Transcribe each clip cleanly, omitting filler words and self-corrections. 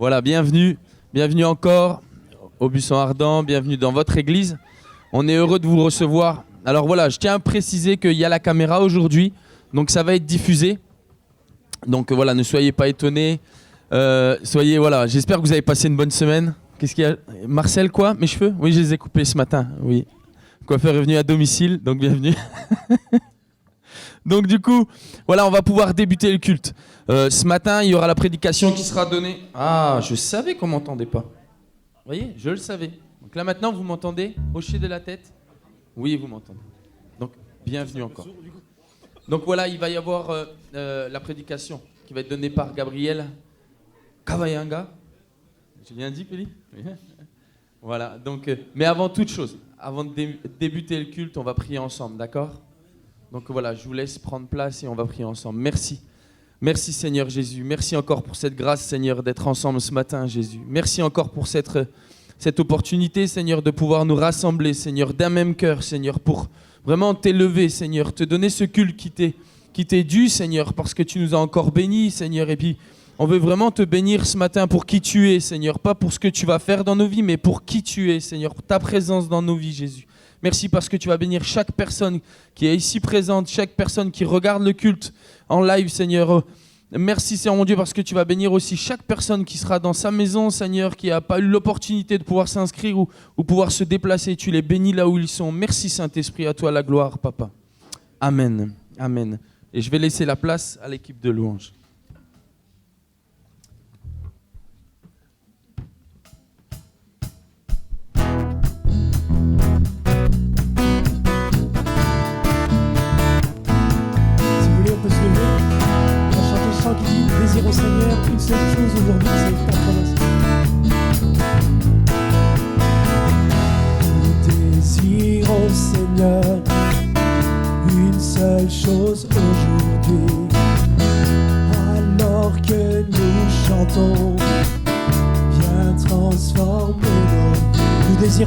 Voilà, bienvenue encore au Buisson Ardent, bienvenue dans votre église. On est heureux de vous recevoir. Alors voilà, je tiens à préciser qu'il y a la caméra aujourd'hui, donc ça va être diffusé. Donc voilà, ne soyez pas étonnés. J'espère que vous avez passé une bonne semaine. Qu'est-ce qu'il y a ? Marcel, quoi ? Mes cheveux ? Oui, je les ai coupés ce matin, oui. Le coiffeur est venu à domicile, donc bienvenue. Donc du coup, voilà, on va pouvoir débuter le culte. Ce matin, il y aura la prédication qui sera donnée. Ah, je savais qu'on m'entendait pas. Vous voyez, je le savais. Donc là maintenant, vous m'entendez ? Hocher de la tête ? Oui, vous m'entendez. Donc, bienvenue encore. Donc voilà, il va y avoir la prédication qui va être donnée par Gabriel Kavayanga. J'ai bien dit, Péli ? Oui. Voilà, donc, mais avant toute chose, avant de débuter le culte, on va prier ensemble, d'accord ? Donc voilà, je vous laisse prendre place et on va prier ensemble. Merci. Merci Seigneur Jésus. Merci encore pour cette grâce, Seigneur, d'être ensemble ce matin, Jésus. Merci encore pour cette opportunité, Seigneur, de pouvoir nous rassembler, Seigneur, d'un même cœur, Seigneur, pour vraiment t'élever, Seigneur, te donner ce culte qui t'est dû, Seigneur, parce que tu nous as encore bénis, Seigneur. Et puis, on veut vraiment te bénir ce matin pour qui tu es, Seigneur. Pas pour ce que tu vas faire dans nos vies, mais pour qui tu es, Seigneur, pour ta présence dans nos vies, Jésus. Merci parce que tu vas bénir chaque personne qui est ici présente, chaque personne qui regarde le culte en live, Seigneur. Merci, Seigneur mon Dieu, parce que tu vas bénir aussi chaque personne qui sera dans sa maison, Seigneur, qui n'a pas eu l'opportunité de pouvoir s'inscrire ou pouvoir se déplacer. Tu les bénis là où ils sont. Merci, Saint-Esprit, à toi la gloire, Papa. Amen. Amen. Et je vais laisser la place à l'équipe de louange. Qui dit désir au Seigneur, une seule chose aujourd'hui, c'est ta présence. Nous désirons, Seigneur, une seule chose aujourd'hui. Alors que nous chantons, viens transformer nos vies.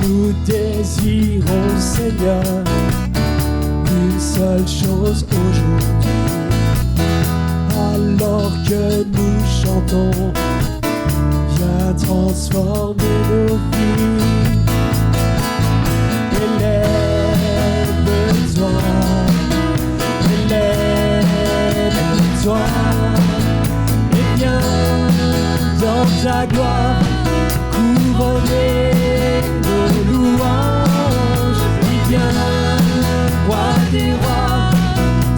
Nous désirons, Seigneur, une seule chose aujourd'hui, alors que nous chantons, viens transformer nos vies. Élève-toi, élève-toi, et viens dans ta gloire couronner nos louanges. Et viens, Roi des rois,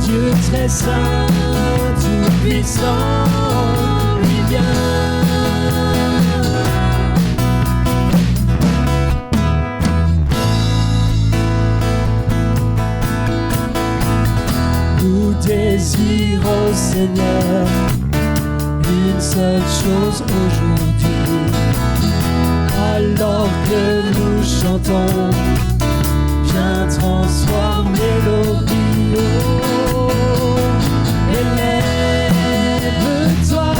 Dieu très saint, tout puissant, lui vient. Nous désirons, Seigneur, une seule chose aujourd'hui, alors que nous chantons, viens transformer nos vies. Oh, élève-toi,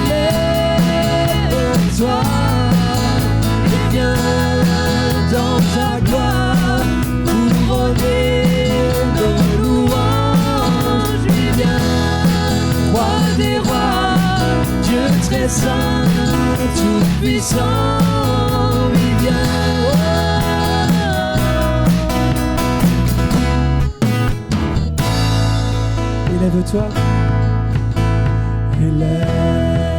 élève-toi, et viens dans ta gloire couronner nos louanges. Et viens, Roi des rois, Dieu très saint, tout puissant, et viens. Élève-toi, élève-toi,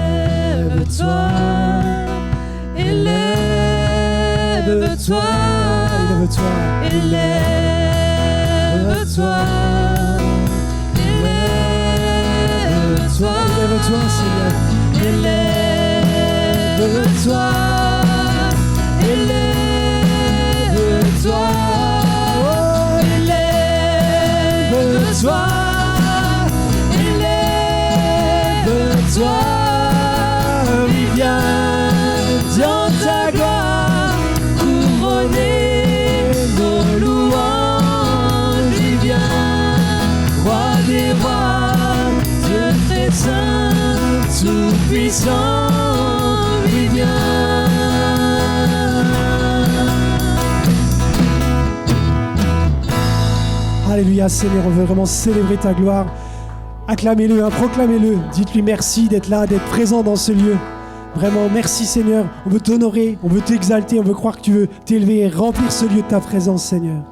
élève-toi, élève-toi, élève-toi, élève-toi, élève-toi, Seigneur, élève-toi, élève-toi, oh, élève-toi. Toi, viens dans ta gloire couronner nos louanges. Et viens, Roi des rois, Dieu très saint, tout puissant, et viens. Alléluia, Seigneur, on veut vraiment célébrer ta gloire. Acclamez-le, hein, proclamez-le. Dites-lui merci d'être là, d'être présent dans ce lieu. Vraiment, merci Seigneur. On veut t'honorer, on veut t'exalter, on veut croire que tu veux t'élever et remplir ce lieu de ta présence, Seigneur.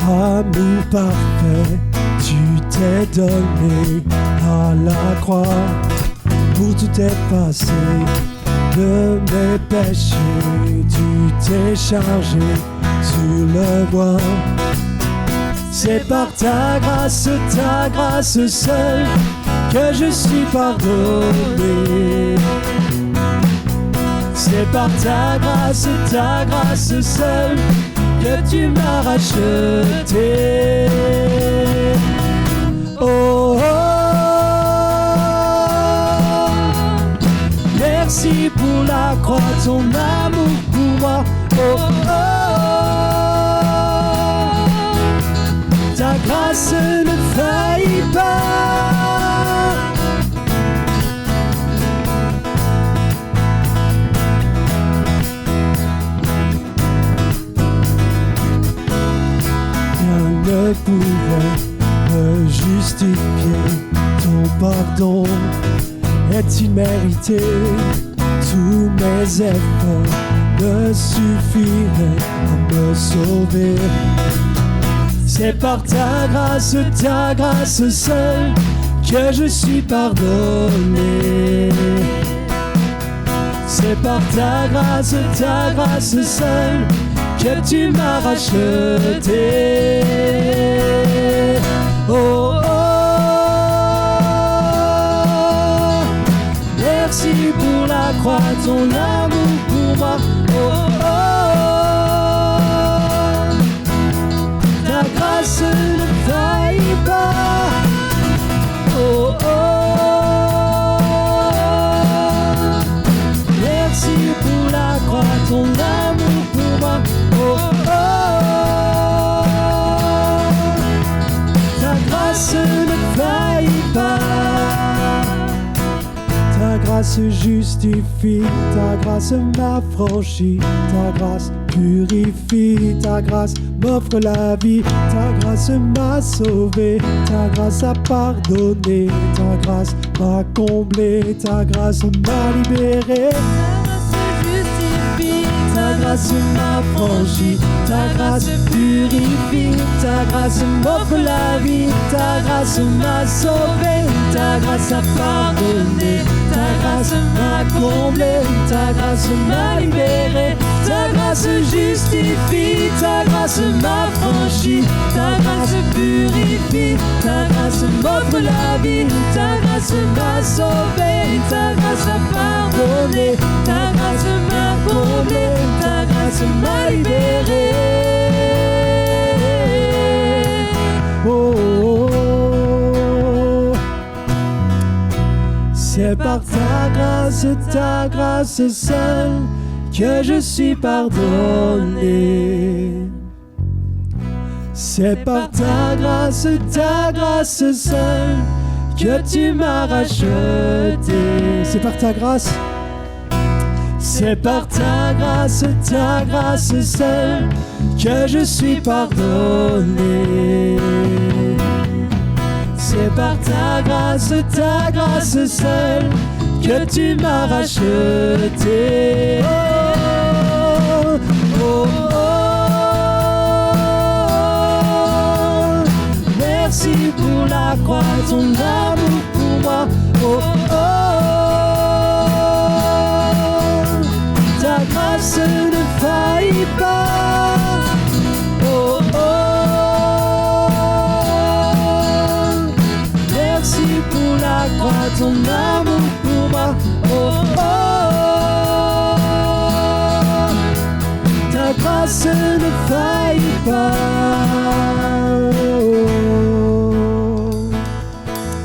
Amour parfait, tu t'es donné à la croix pour tout effacer de mes péchés. Tu t'es chargé sur le bois. C'est par ta grâce seule que je suis pardonné. C'est par ta grâce seule que tu m'as racheté. Oh, oh, merci pour la croix, ton amour pour moi. Oh, oh, ta grâce ne faillit pas. Ne pouvait me justifier, ton pardon est immérité. Tous mes efforts ne suffiraient à me sauver. C'est par ta grâce seule que je suis pardonné. C'est par ta grâce seule que tu m'as racheté. Oh, oh, merci pour la croix, ton amour pour moi. Oh, oh, ta grâce ne faillit pas. Oh, oh, merci pour la croix, ton amour pour moi. Oh, oh, ta grâce ne faillit pas. Ta grâce justifie, ta grâce m'affranchit, ta grâce purifie, ta grâce m'offre la vie, ta grâce m'a sauvé, ta grâce a pardonné, ta grâce m'a comblé, ta grâce m'a libéré. Ta grâce m'affranchit, ta grâce purifie, ta grâce m'offre la vie, ta grâce m'a sauvé, ta grâce a pardonné, ta grâce m'a comblé, ta grâce m'a libéré, ta grâce justifie, ta grâce m'affranchit, ta grâce purifie, ta grâce m'offre la vie, ta grâce m'a sauvé, ta grâce a pardonné, ta grâce m'a comblé, ta grâce m'a libéré. Oh, oh, oh. C'est par ta grâce seule que je suis pardonné. C'est par ta grâce seule que tu m'as racheté. C'est par ta grâce. C'est par ta grâce seule que je suis pardonné. C'est par ta grâce seule que tu m'as racheté. Oh, oh, oh. Merci pour la croix, ton amour pour moi. Oh, oh. Ta grâce ne faillit pas. Oh, oh. Merci pour la croix, ton amour pour moi. Oh, oh. Ta grâce ne faillit pas. Oh.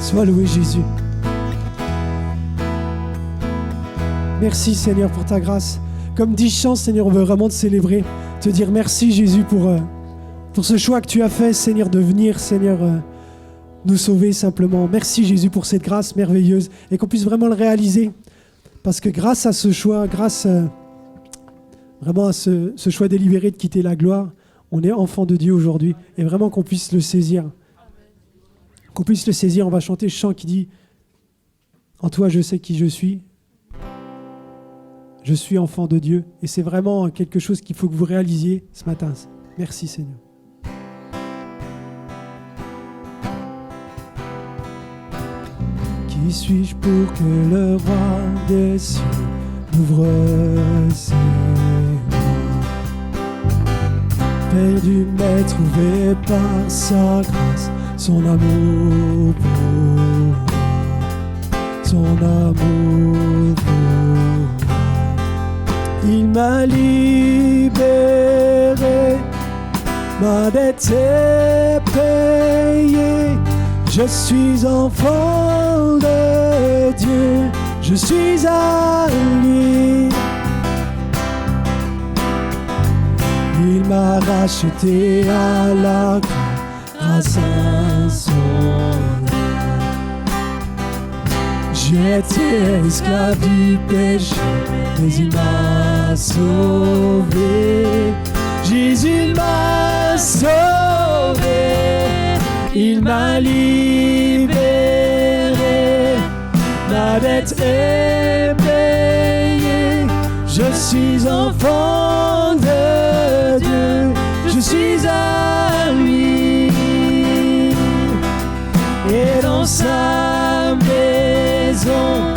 Sois loué Jésus. Merci Seigneur pour ta grâce. Comme dit chant, Seigneur, on veut vraiment te célébrer, te dire merci Jésus pour pour ce choix que tu as fait, Seigneur, de venir, Seigneur, nous sauver simplement. Merci Jésus pour cette grâce merveilleuse et qu'on puisse vraiment le réaliser. Parce que grâce à ce choix, grâce vraiment à ce choix délibéré de quitter la gloire, on est enfant de Dieu aujourd'hui. Et vraiment qu'on puisse le saisir. Qu'on puisse le saisir. On va chanter ce chant qui dit « En toi je sais qui je suis. Je suis enfant de Dieu. » Et c'est vraiment quelque chose qu'il faut que vous réalisiez ce matin. Merci Seigneur. Qui suis-je pour que le roi des cieux m'ouvre ses bras? Perdu mais trouvé par sa grâce, son amour pour moi, son amour pour moi. Il m'a libéré, ma dette est payée. Je suis enfant de Dieu, je suis à lui. Il m'a racheté à la croix grâce à son âme. J'étais esclave du péché, mais il m'a sauvé. Jésus m'a sauvé. Il m'a libéré, ma dette est payée. Je suis enfant de Dieu, je suis à lui. Et dans sa maison,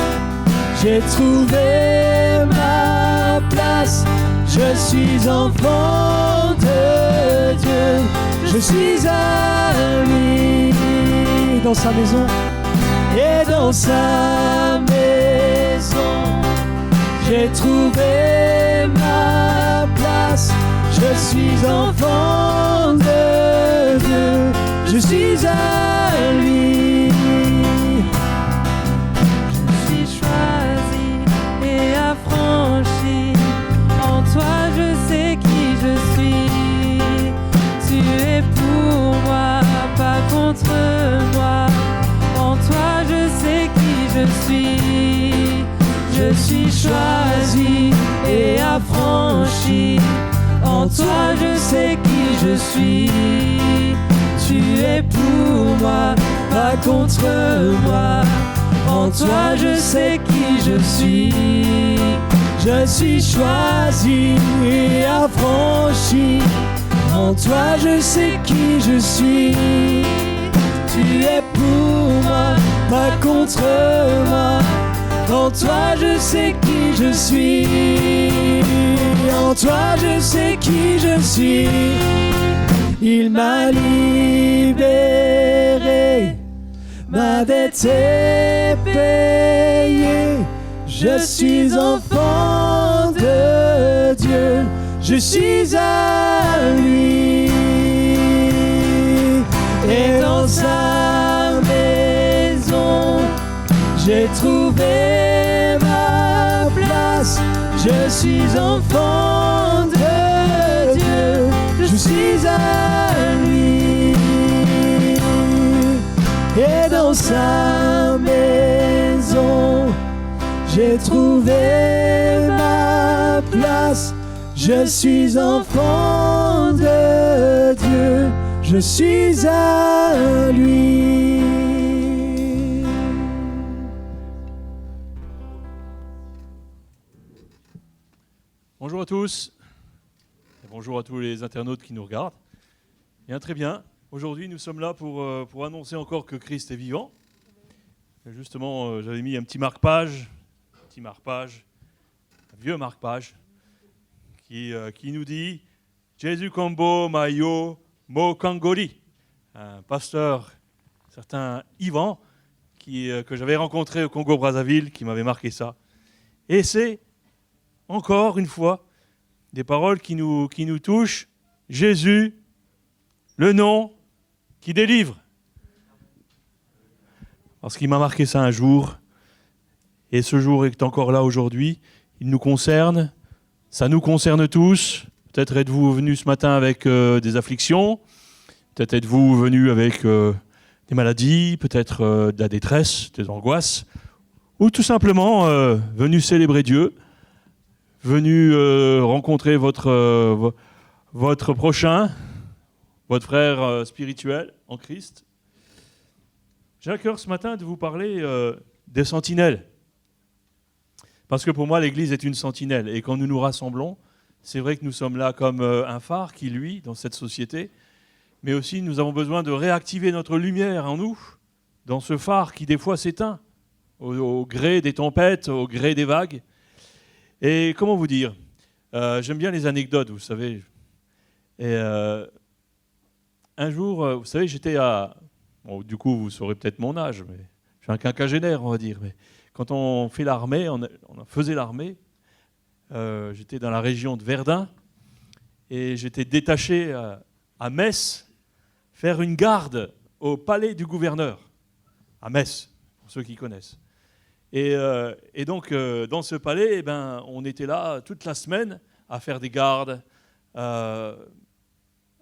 j'ai trouvé ma place. Je suis enfant de Dieu, je suis à lui. Dans sa maison, et dans sa maison, j'ai trouvé ma place. Je suis enfant de Dieu, je suis à lui. Je suis choisi et affranchi. En toi je sais qui je suis. Tu es pour moi, pas contre moi. En toi je sais qui je suis. Je suis choisi et affranchi. En toi je sais qui je suis. Tu es pour moi, pas contre moi. En toi je sais qui je suis. Je suis choisi et affranchi. En toi je sais qui je suis. Tu es pour moi, pas contre moi. En toi je sais qui je suis. En toi je sais qui je suis. Il m'a libéré, ma dette est payée. Je suis enfant de Dieu, je suis à lui. Et dans sa maison, j'ai trouvé ma place. Je suis enfant de Dieu, je suis à lui. Et dans sa maison, j'ai trouvé ma place. Je suis enfant de Dieu, je suis à lui. Bonjour à tous, et bonjour à tous les internautes qui nous regardent. Bien, très bien. Aujourd'hui, nous sommes là pour annoncer encore que Christ est vivant. Et justement, j'avais mis un petit marque-page, un vieux marque-page, qui nous dit « Jésus Combo Mayo Mo Kangoli ». Un pasteur, certain Yvan, que j'avais rencontré au Congo-Brazzaville, qui m'avait marqué ça. Et c'est encore une fois des paroles qui nous touchent. Jésus, le nom qui délivre. Parce qu'il m'a marqué ça un jour, et ce jour est encore là aujourd'hui. Il nous concerne, ça nous concerne tous Peut-être êtes-vous venu ce matin avec des afflictions, peut-être êtes-vous venu avec des maladies, peut-être de la détresse, des angoisses, ou tout simplement venu célébrer Dieu, venu rencontrer votre prochain, votre frère spirituel en Christ. J'ai à cœur ce matin de vous parler des sentinelles. Parce que pour moi, l'Église est une sentinelle. Et quand nous nous rassemblons, c'est vrai que nous sommes là comme un phare qui luit dans cette société. Mais aussi, nous avons besoin de réactiver notre lumière en nous, dans ce phare qui des fois s'éteint, au gré des tempêtes, au gré des vagues. Et comment vous dire, j'aime bien les anecdotes, vous savez. Et un jour, vous savez, j'étais à... Bon, du coup, vous saurez peut-être mon âge, mais je suis un quinquagénaire, on va dire. Mais quand on fait l'armée, on faisait l'armée, j'étais dans la région de Verdun et j'étais détaché à Metz faire une garde au palais du gouverneur, à Metz, pour ceux qui connaissent. Et donc, dans ce palais, on était là toute la semaine à faire des gardes,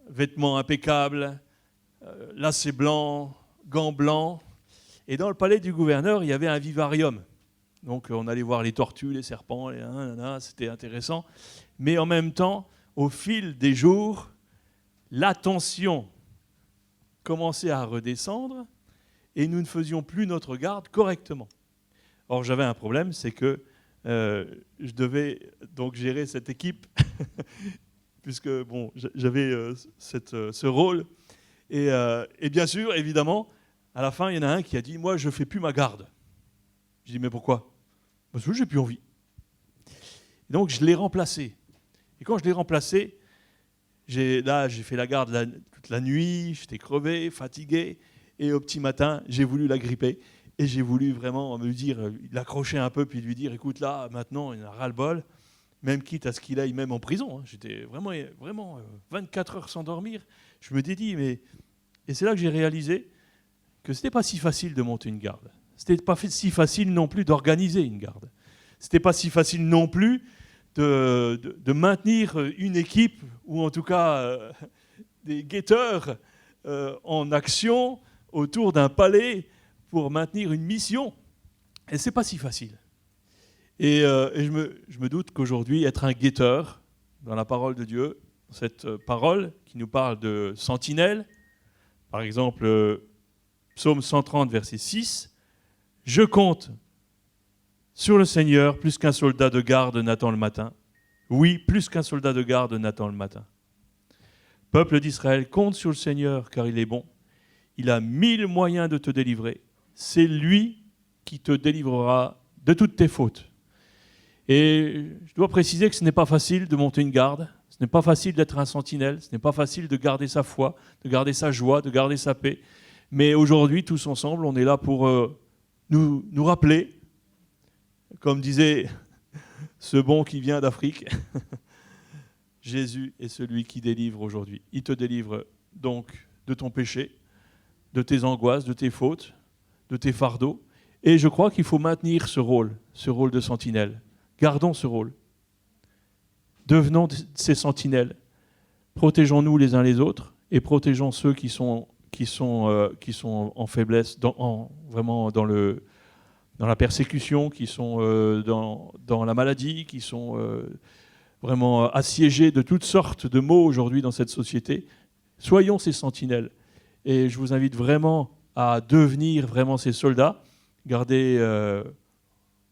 vêtements impeccables, lacets blancs, gants blancs. Et dans le palais du gouverneur, il y avait un vivarium. Donc on allait voir les tortues, les serpents, c'était intéressant. Mais en même temps, au fil des jours, la tension commençait à redescendre et nous ne faisions plus notre garde correctement. Or j'avais un problème, c'est que je devais donc gérer cette équipe, puisque bon, j'avais ce rôle. Et bien sûr, évidemment, à la fin, il y en a un qui a dit « Moi, je ne fais plus ma garde ». Je dis « Mais pourquoi ?» « Parce que je n'ai plus envie. » Et donc, je l'ai remplacé. Et quand je l'ai remplacé, j'ai fait la garde toute la nuit, j'étais crevé, fatigué. Et au petit matin, j'ai voulu la gripper. Et j'ai voulu vraiment me dire, l'accrocher un peu, puis lui dire « Écoute, là, maintenant, il en a ras-le-bol. » Même quitte à ce qu'il aille même en prison. Hein. J'étais vraiment 24 heures sans dormir. Je me dédie, mais... Et c'est là que j'ai réalisé que ce n'était pas si facile de monter une garde. Ce n'était pas si facile non plus d'organiser une garde. Ce n'était pas si facile non plus de maintenir une équipe, ou en tout cas des guetteurs en action autour d'un palais pour maintenir une mission. Et ce n'est pas si facile. Et je me doute qu'aujourd'hui, être un guetteur dans la parole de Dieu, cette parole qui nous parle de sentinelle, par exemple, Psaume 130, verset 6, « Je compte sur le Seigneur plus qu'un soldat de garde n'attend le matin. Oui, plus qu'un soldat de garde n'attend le matin. Peuple d'Israël, compte sur le Seigneur car il est bon. Il a 1000 moyens de te délivrer. C'est lui qui te délivrera de toutes tes fautes. » Et je dois préciser que ce n'est pas facile de monter une garde, ce n'est pas facile d'être un sentinelle, ce n'est pas facile de garder sa foi, de garder sa joie, de garder sa paix. Mais aujourd'hui, tous ensemble, on est là pour nous rappeler, comme disait ce bon qui vient d'Afrique, Jésus est celui qui délivre aujourd'hui. Il te délivre donc de ton péché, de tes angoisses, de tes fautes, de tes fardeaux. Et je crois qu'il faut maintenir ce rôle de sentinelle. Gardons ce rôle. Devenons ces sentinelles. Protégeons-nous les uns les autres et protégeons ceux qui sont en faiblesse, vraiment dans la persécution, qui sont dans la maladie, qui sont vraiment assiégés de toutes sortes de maux aujourd'hui dans cette société. Soyons ces sentinelles. Et je vous invite vraiment à devenir vraiment ces soldats. Gardez,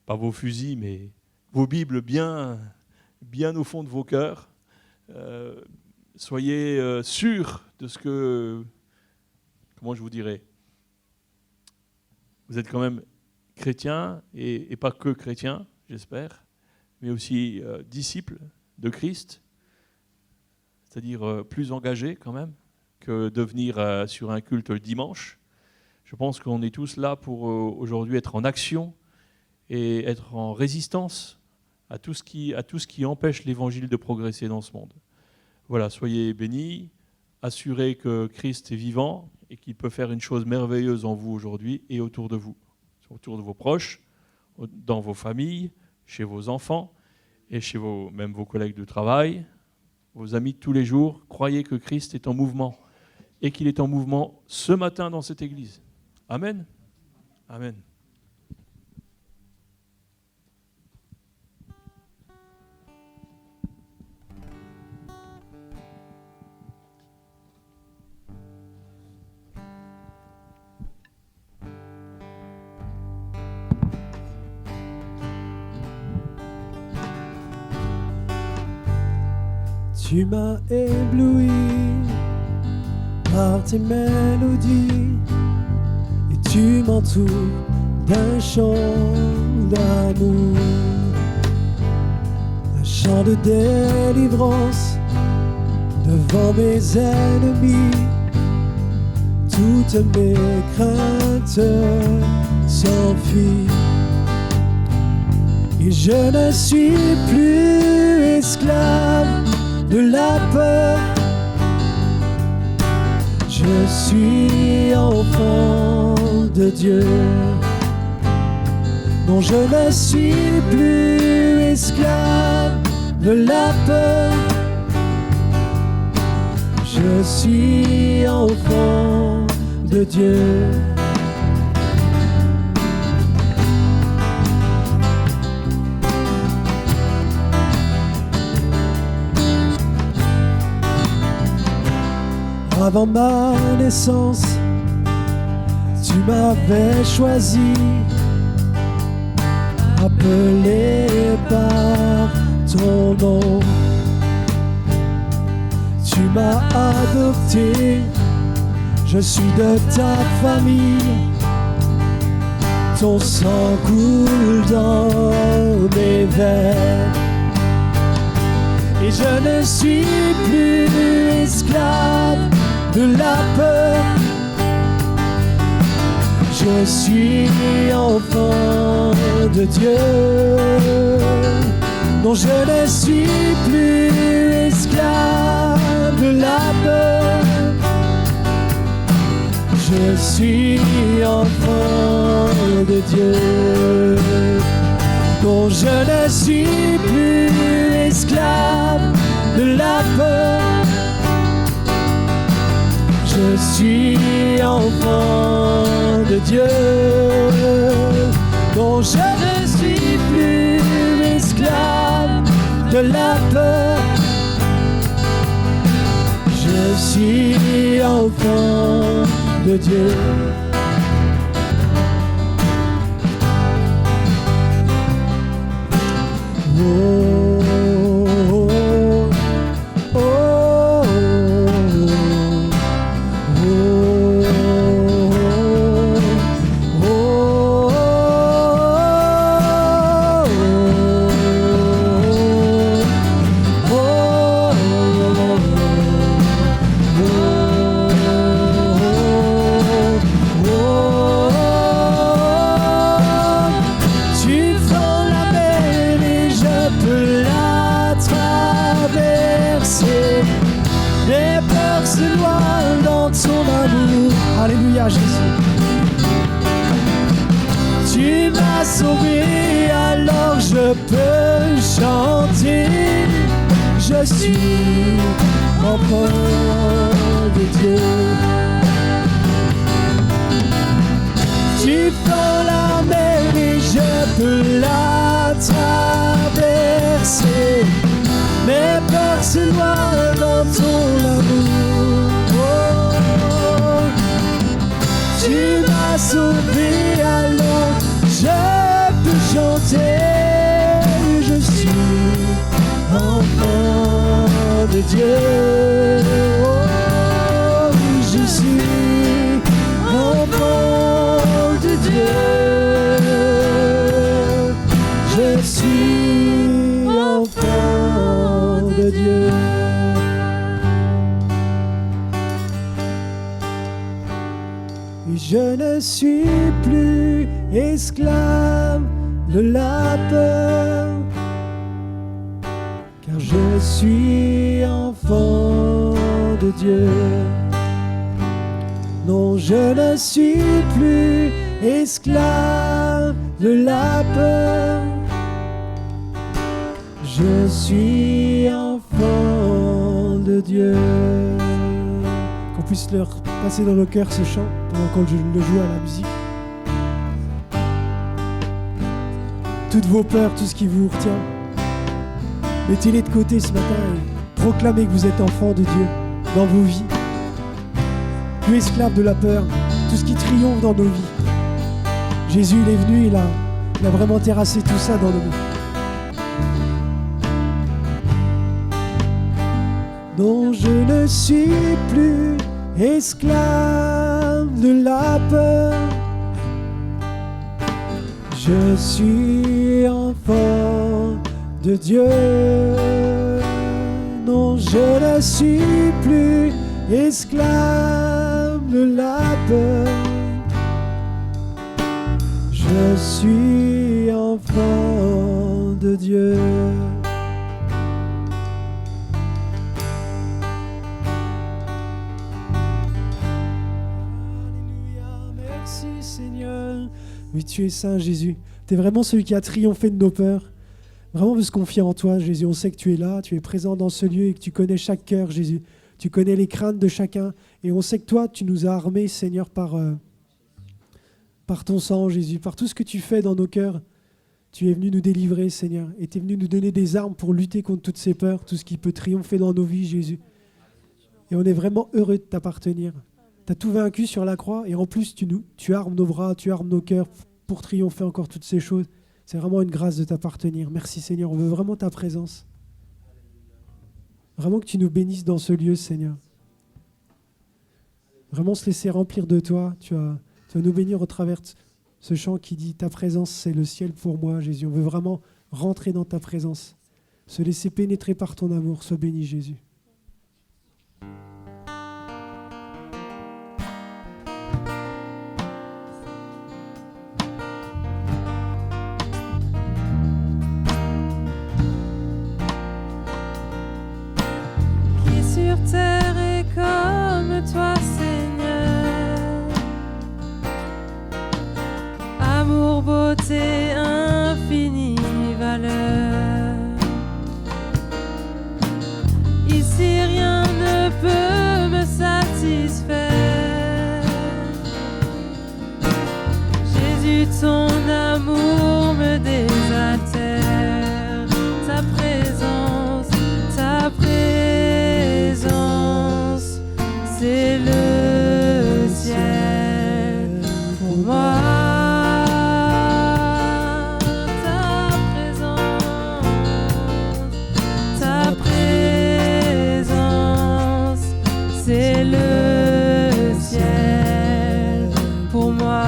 pas vos fusils, mais vos Bibles bien au fond de vos cœurs. Soyez sûrs de ce que... Comment je vous dirais ? Vous êtes quand même chrétiens, et pas que chrétiens, j'espère, mais aussi disciples de Christ, c'est-à-dire plus engagés quand même que de venir sur un culte le dimanche. Je pense qu'on est tous là pour aujourd'hui être en action et être en résistance à tout ce qui empêche l'Évangile de progresser dans ce monde. Voilà, soyez bénis, assurez que Christ est vivant et qu'il peut faire une chose merveilleuse en vous aujourd'hui et autour de vous, autour de vos proches, dans vos familles, chez vos enfants et chez même vos collègues de travail, vos amis de tous les jours, croyez que Christ est en mouvement et qu'il est en mouvement ce matin dans cette église. Amen. Amen. Tu m'as ébloui par tes mélodies et tu m'entoures d'un chant d'amour, un chant de délivrance devant mes ennemis. Toutes mes craintes s'enfuient et je ne suis plus esclave de la peur. Je suis enfant de Dieu. Non, je ne suis plus esclave de la peur. Je suis enfant de Dieu. Avant ma naissance, tu m'avais choisi, appelé par ton nom. Tu m'as adopté, je suis de ta famille. Ton sang coule dans mes veines. Et je ne suis plus esclave de la peur. Je suis enfant de Dieu. Non, je ne suis plus esclave de la peur. Je suis enfant de Dieu. Non, je ne suis plus esclave de la peur. Je suis enfant de Dieu. Non, je ne suis plus esclave de la peur. Je suis enfant de Dieu. Oh, oh, oh, oh, Alléluia Jésus. Tu m'as sauvé, alors je peux chanter. Je suis enfant de Dieu. Tu prends la mer et je peux la traverser. Mes peurs se noient dans ton amour. Tu m'as sauvé, alors je peux chanter. Je suis enfant de Dieu. Oh, je suis enfant de Dieu. Je suis enfant de Dieu. Je ne suis plus esclave de la peur, car je suis enfant de Dieu. Non, je ne suis plus esclave de la peur, je suis enfant de Dieu. Qu'on puisse leur passer dans nos cœurs ce chant pendant qu'on le joue à la musique. Toutes vos peurs, tout ce qui vous retient, mettez-les de côté ce matin et proclamez que vous êtes enfant de Dieu dans vos vies. Plus esclave de la peur, tout ce qui triomphe dans nos vies. Jésus, il est venu, il a vraiment terrassé tout ça dans nos vies. Non, je ne suis plus esclave de la peur. Je suis enfant de Dieu. Non, je ne suis plus esclave de la peur. Je suis enfant de Dieu. Merci Seigneur. Oui, tu es saint Jésus. Tu es vraiment celui qui a triomphé de nos peurs. Vraiment, on veut se confier en toi, Jésus. On sait que tu es là, tu es présent dans ce lieu et que tu connais chaque cœur, Jésus. Tu connais les craintes de chacun. Et on sait que toi, tu nous as armés, Seigneur, par ton sang, Jésus, par tout ce que tu fais dans nos cœurs. Tu es venu nous délivrer, Seigneur. Et tu es venu nous donner des armes pour lutter contre toutes ces peurs, tout ce qui peut triompher dans nos vies, Jésus. Et on est vraiment heureux de t'appartenir. Tu as tout vaincu sur la croix et en plus, tu armes nos bras, tu armes nos cœurs pour triompher encore toutes ces choses. C'est vraiment une grâce de t'appartenir. Merci Seigneur, on veut vraiment ta présence. Vraiment que tu nous bénisses dans ce lieu, Seigneur. Vraiment se laisser remplir de toi. Tu vas nous bénir au travers de ce chant qui dit « Ta présence, c'est le ciel pour moi, Jésus ». On veut vraiment rentrer dans ta présence, se laisser pénétrer par ton amour. Sois béni, Jésus. Sur terre est comme toi, Seigneur. Amour, beauté, infinie valeur. Ici rien ne peut me satisfaire. Jésus, ton amour me désaltère. Ta présence, c'est le ciel pour moi. Ta présence, c'est le ciel pour moi.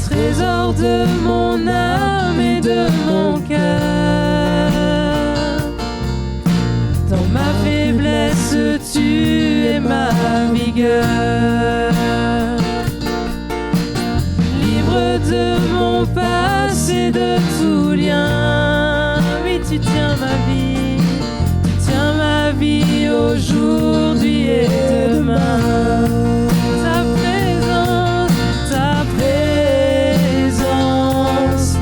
Trésor de mon âme et de mon cœur. Dans ma faiblesse, tu es ma vigueur. Libre de mon passé, de tout lien. Oui, tu tiens ma vie aujourd'hui et demain. Ta présence,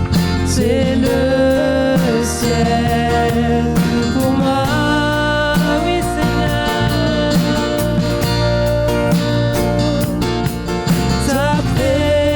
c'est le ciel pour moi. Ta présence,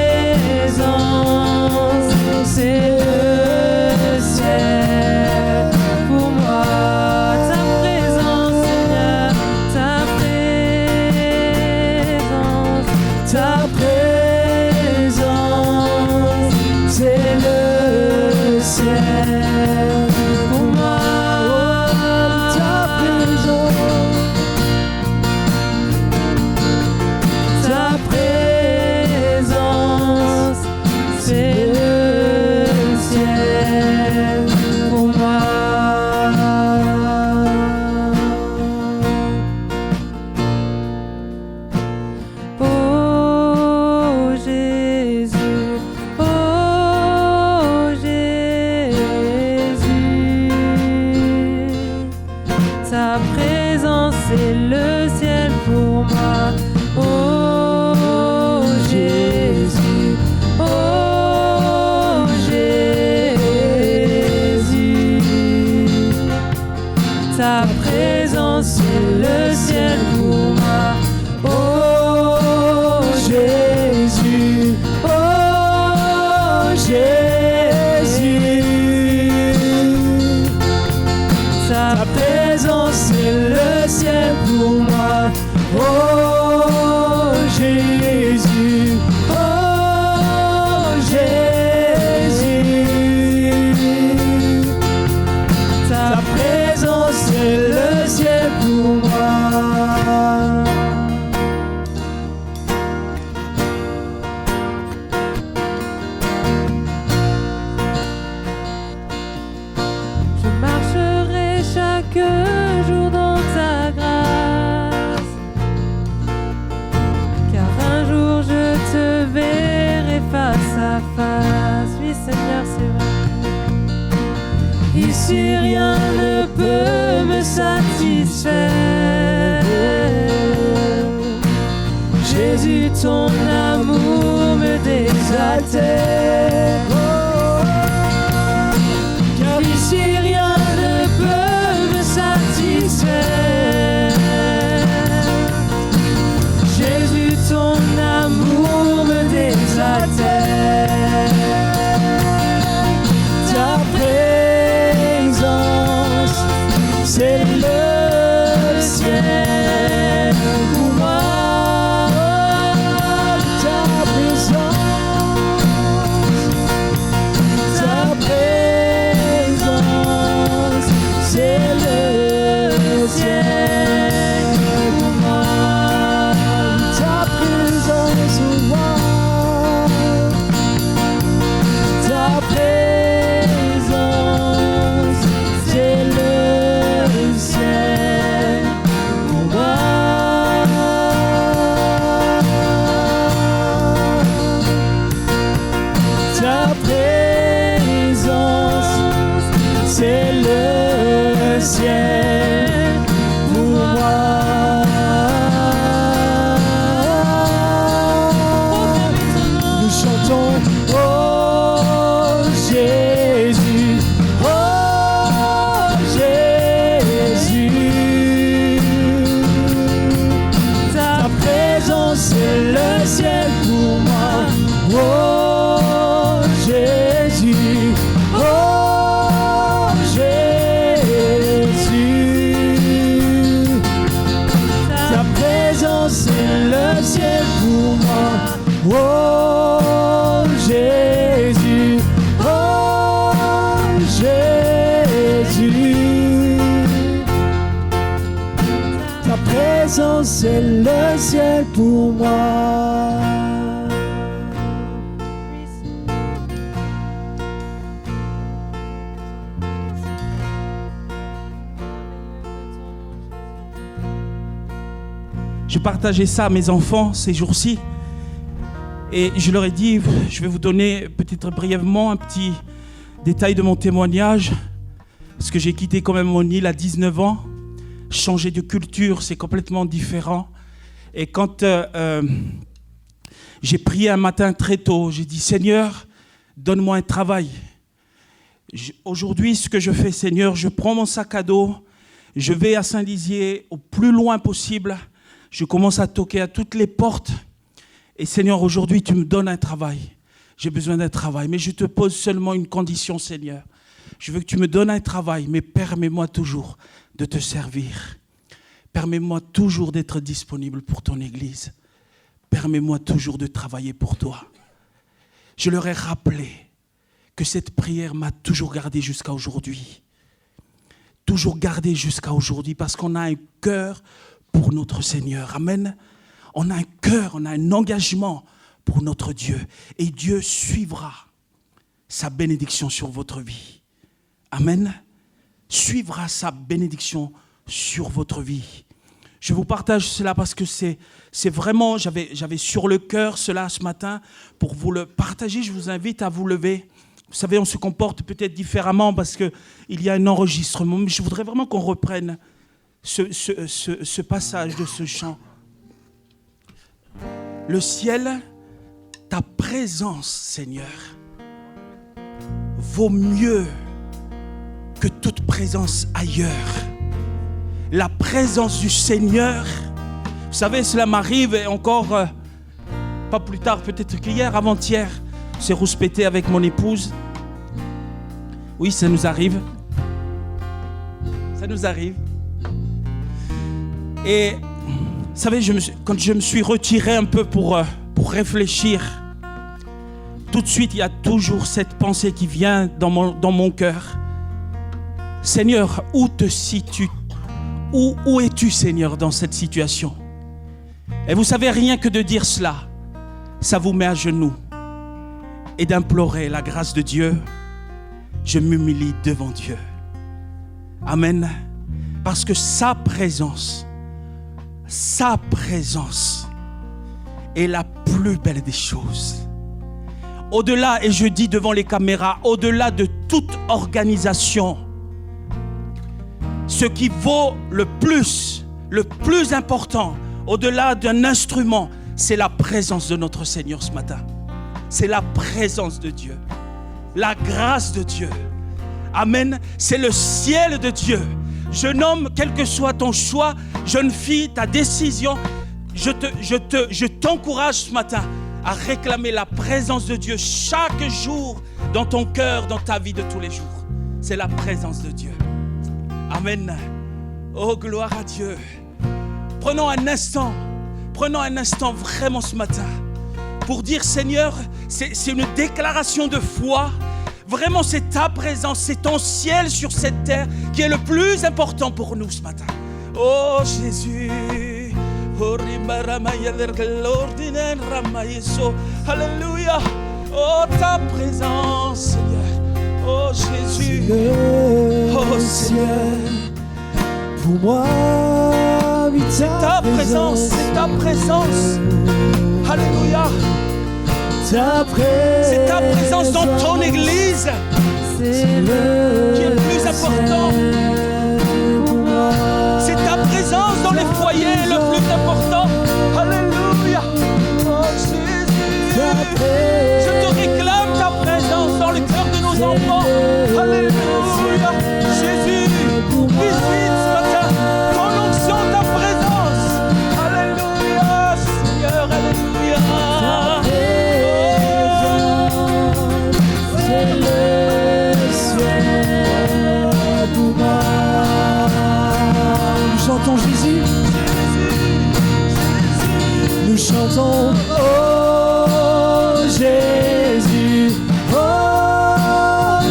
présence c'est le ciel pour moi. Oh Jésus, oh Jésus. Ta présence c'est le ciel pour moi. Je marcherai chaque jour dans ta grâce, car un jour je te verrai face à face. Oui Seigneur, c'est vrai. Ici rien ne peut me satisfaire. Jésus, ton amour me désaltère. Car ici rien ne peut me satisfaire. Jésus, ton amour me désaltère. Ta présence, c'est le ciel pour moi. Ta présence, c'est le ciel pour moi. Ta présence, moi. Ta présence, c'est le ciel pour moi. Ta présence, c'est le ciel pour moi. Nous chantons oh Jésus, oh Jésus. Ta présence c'est le ciel pour moi. Oh Jésus, oh Jésus. Ta présence c'est le ciel pour moi. Oh Jésus, oh Jésus. Ta présence c'est le ciel pour moi. Je partageais ça à mes enfants ces jours-ci et je leur ai dit, je vais vous donner peut-être brièvement un petit détail de mon témoignage parce que j'ai quitté quand même mon île à 19 ans. Changer de culture, c'est complètement différent. Et quand j'ai prié un matin très tôt, j'ai dit, Seigneur, donne-moi un travail. Aujourd'hui, ce que je fais, Seigneur, je prends mon sac à dos, je vais à Saint-Lizier au plus loin possible. Je commence à toquer à toutes les portes. Et Seigneur, aujourd'hui, tu me donnes un travail. J'ai besoin d'un travail. Mais je te pose seulement une condition, Seigneur. Je veux que tu me donnes un travail, mais permets-moi toujours de te servir. Permets-moi toujours d'être disponible pour ton Église. Permets-moi toujours de travailler pour toi. Je leur ai rappelé que cette prière m'a toujours gardé jusqu'à aujourd'hui. Toujours gardé jusqu'à aujourd'hui parce qu'on a un cœur pour notre Seigneur. Amen. On a un cœur, on a un engagement pour notre Dieu. Et Dieu suivra sa bénédiction sur votre vie. Amen. Suivra sa bénédiction sur votre vie. Je vous partage cela parce que c'est vraiment, j'avais sur le cœur cela ce matin pour vous le partager. Je vous invite à vous lever. Vous savez, on se comporte peut-être différemment parce qu'il y a un enregistrement. Mais je voudrais vraiment qu'on reprenne ce passage de ce chant. Le ciel, ta présence, Seigneur, vaut mieux que toute présence ailleurs. La présence du Seigneur, vous savez, cela m'arrive et encore, pas plus tard, peut-être qu'hier, avant-hier, c'est rouspété avec mon épouse. Oui, ça nous arrive. Ça nous arrive. Et vous savez, quand je me suis retiré un peu pour réfléchir, tout de suite, il y a toujours cette pensée qui vient dans mon cœur. Seigneur, où te situes? Où es-tu, Seigneur, dans cette situation? Et vous savez, rien que de dire cela, ça vous met à genoux et d'implorer la grâce de Dieu. Je m'humilie devant Dieu. Amen. Parce que sa présence est la plus belle des choses. Au-delà, et je dis devant les caméras, au-delà de toute organisation, ce qui vaut le plus important, au-delà d'un instrument, c'est la présence de notre Seigneur ce matin. C'est la présence de Dieu, la grâce de Dieu. Amen. C'est le ciel de Dieu. Jeune homme, quel que soit ton choix, jeune fille, ta décision, je t'encourage ce matin à réclamer la présence de Dieu chaque jour dans ton cœur, dans ta vie de tous les jours. C'est la présence de Dieu. Amen. Oh, gloire à Dieu. Prenons un instant vraiment ce matin pour dire, Seigneur, c'est une déclaration de foi. Vraiment, c'est ta présence, c'est ton ciel sur cette terre qui est le plus important pour nous ce matin. Oh Jésus. Alléluia. Oh, ta présence, Seigneur. Oh Jésus. Oh Seigneur, pour moi, oui, c'est ta présence, c'est ta présence. Alléluia. C'est ta présence dans ton église qui est le plus important. C'est ta présence dans les foyers le plus important. Alléluia. Oh Jésus, je te réclame ta présence dans le cœur de nos enfants. Alléluia. Jésus, visite ce matin ton onction, ta présence. Alléluia, Seigneur, alléluia. C'est le ciel pour moi. Nous chantons Jésus. Nous chantons oh Jésus, oh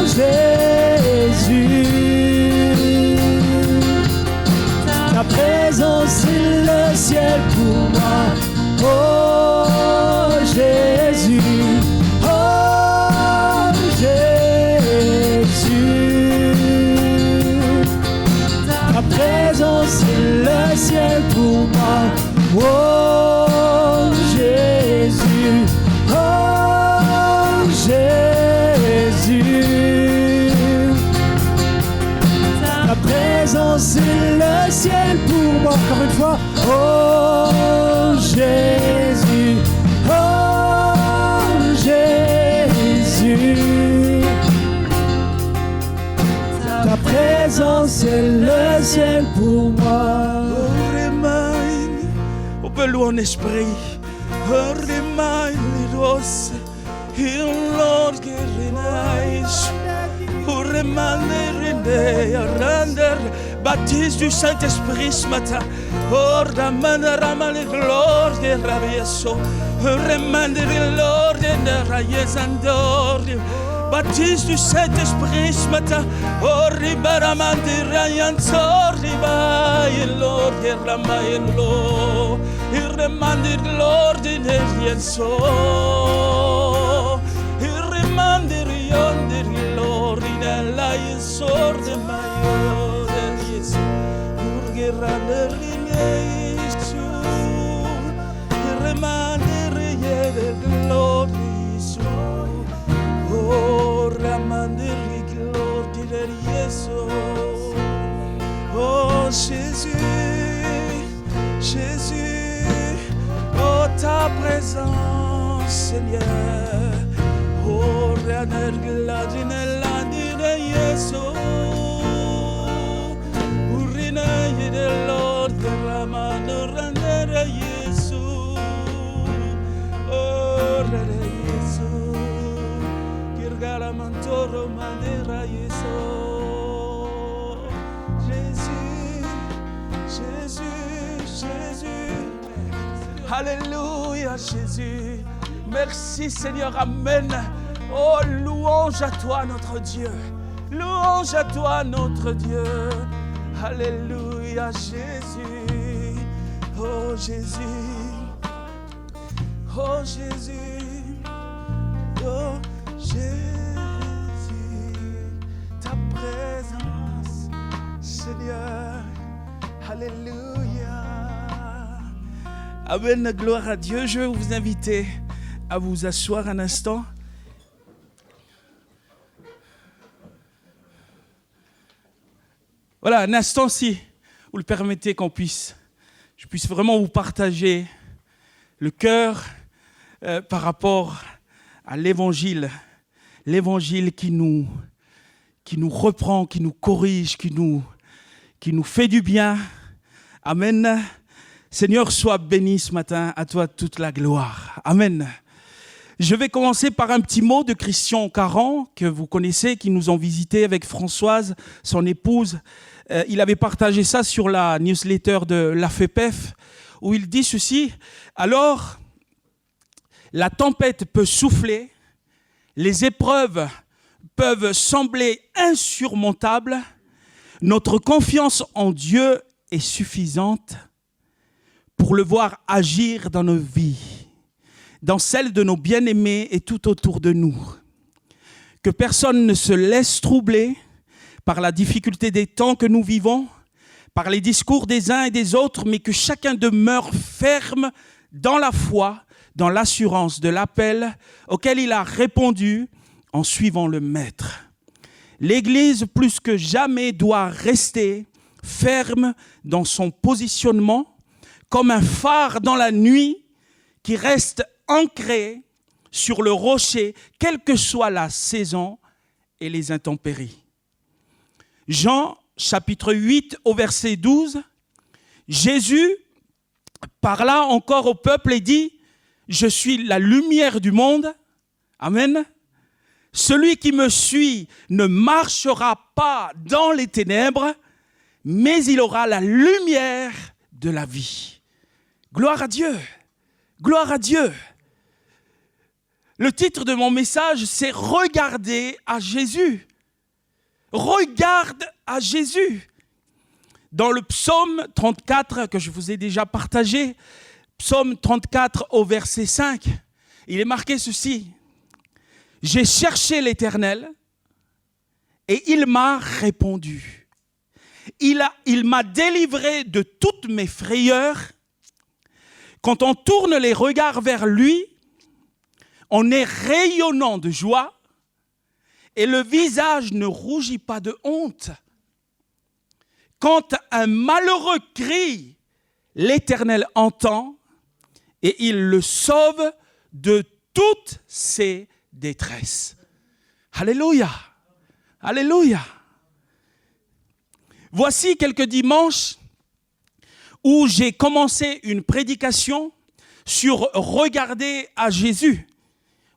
Jésus. Ta présence c'est le ciel pour moi. Oh Jésus, oh Jésus. Ta présence c'est le ciel pour moi. Oh Jésus, oh Jésus. Ta présence c'est le ciel pour moi. Encore une fois. Oh Jésus, oh Jésus. Ta présence c'est le ciel pour moi. On peut louer en esprit. Baptise du Saint-Esprit ce matin. Oh, ramène les gloires de Rabieso. Remande les gloires de Rayezandor. Baptise du Saint-Esprit ce matin. Oh, ribaramande Rayanzor. Ribaïlo, Ramaïlo. Il remande les gloires de Rayezandor. Il remande les gloires de Rayezandor. Oh Jésus, Jésus, oh ta présence Seigneur. Oh Lord, Ramano Randera Yesu, oh Yesu, Kirgara Mantoro Mandera Yesu, Jésus. Alléluia, Jésus. Merci, Seigneur. Amen. Oh, louange à toi, notre Dieu. Louange à toi, notre Dieu. Alléluia, Jésus. Oh, Jésus. Oh, Jésus. Oh, Jésus. Ta présence, Seigneur. Alléluia. Amen, gloire à Dieu. Je vais vous inviter à vous asseoir un instant. Voilà, un instant, si vous le permettez, je puisse vraiment vous partager le cœur par rapport à l'évangile. L'évangile qui nous reprend, qui nous corrige, qui nous fait du bien. Amen. Seigneur, sois béni ce matin, à toi toute la gloire. Amen. Je vais commencer par un petit mot de Christian Caron, que vous connaissez, qui nous ont visités avec Françoise, son épouse. Il avait partagé ça sur la newsletter de l'AFEPEF, où il dit ceci: alors, la tempête peut souffler, les épreuves peuvent sembler insurmontables, notre confiance en Dieu est suffisante pour le voir agir dans nos vies, dans celles de nos bien-aimés et tout autour de nous. Que personne ne se laisse troubler par la difficulté des temps que nous vivons, par les discours des uns et des autres, mais que chacun demeure ferme dans la foi, dans l'assurance de l'appel auquel il a répondu en suivant le Maître. L'Église, plus que jamais, doit rester ferme dans son positionnement, comme un phare dans la nuit qui reste ancré sur le rocher, quelle que soit la saison et les intempéries. Jean, chapitre 8, au verset 12, Jésus parla encore au peuple et dit: je suis la lumière du monde. Amen. Celui qui me suit ne marchera pas dans les ténèbres, mais il aura la lumière de la vie. Gloire à Dieu. Gloire à Dieu. Le titre de mon message, c'est « Regardez à Jésus ». Regarde à Jésus. Dans le psaume 34, que je vous ai déjà partagé, psaume 34 au verset 5, il est marqué ceci: « J'ai cherché l'Éternel et il m'a répondu. Il m'a délivré de toutes mes frayeurs. » Quand on tourne les regards vers lui, on est rayonnant de joie et le visage ne rougit pas de honte. Quand un malheureux crie, l'Éternel entend et il le sauve de toutes ses détresses. Alléluia! Alléluia! Voici quelques dimanches où j'ai commencé une prédication sur regarder à Jésus.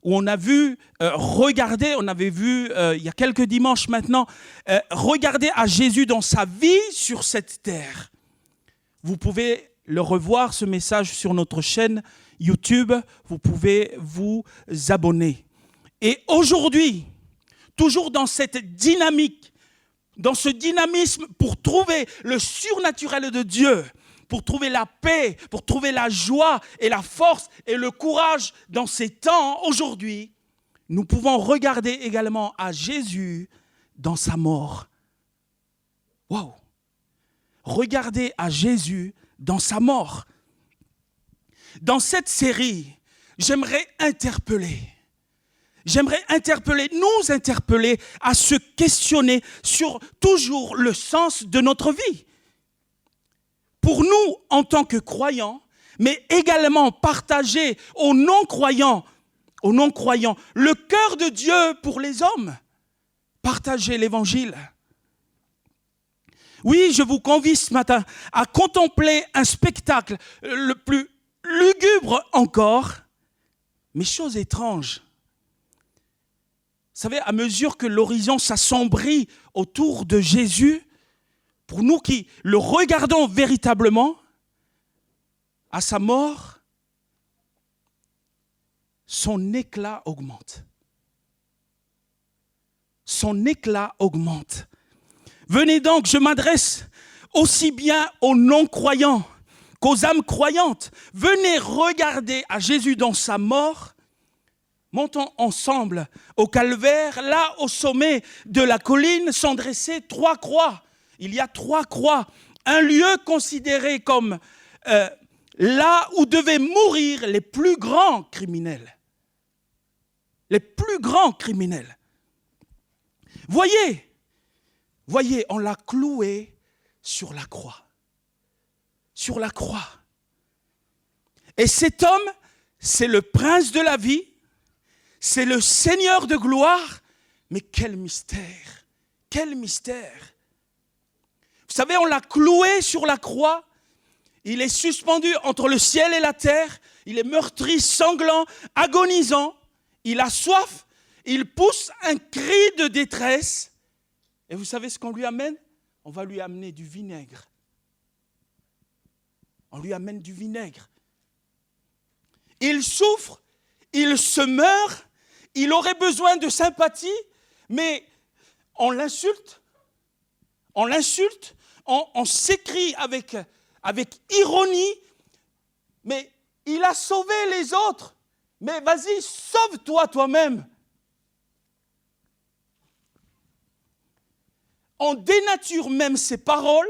Où on a vu on avait vu il y a quelques dimanches maintenant, regarder à Jésus dans sa vie sur cette terre. Vous pouvez le revoir, ce message, sur notre chaîne YouTube. Vous pouvez vous abonner. Et aujourd'hui, toujours dans cette dynamique, dans ce dynamisme pour trouver le surnaturel de Dieu, pour trouver la paix, pour trouver la joie et la force et le courage dans ces temps, aujourd'hui, nous pouvons regarder également à Jésus dans sa mort. Waouh! Regardez à Jésus dans sa mort. Dans cette série, j'aimerais nous interpeller à se questionner sur toujours le sens de notre vie. Pour nous, en tant que croyants, mais également partager aux non-croyants, le cœur de Dieu pour les hommes. Partager l'évangile. Oui, je vous convie ce matin à contempler un spectacle le plus lugubre encore, mais chose étrange. Vous savez, à mesure que l'horizon s'assombrit autour de Jésus, pour nous qui le regardons véritablement, à sa mort, son éclat augmente. Son éclat augmente. Venez donc, je m'adresse aussi bien aux non-croyants qu'aux âmes croyantes. Venez regarder à Jésus dans sa mort. Montons ensemble au calvaire. Là, au sommet de la colline, sont dressées 3 croix. Il y a 3 croix. Un lieu considéré comme là où devaient mourir les plus grands criminels. Les plus grands criminels. Voyez, on l'a cloué sur la croix. Sur la croix. Et cet homme, c'est le prince de la vie, c'est le Seigneur de gloire. Mais quel mystère, quel mystère. Vous savez, on l'a cloué sur la croix. Il est suspendu entre le ciel et la terre. Il est meurtri, sanglant, agonisant. Il a soif. Il pousse un cri de détresse. Et vous savez ce qu'on lui amène? On va lui amener du vinaigre. On lui amène du vinaigre. Il souffre, il se meurt, il aurait besoin de sympathie, mais on l'insulte, on s'écrie avec ironie, mais il a sauvé les autres. Mais vas-y, sauve-toi toi-même. On dénature même ses paroles,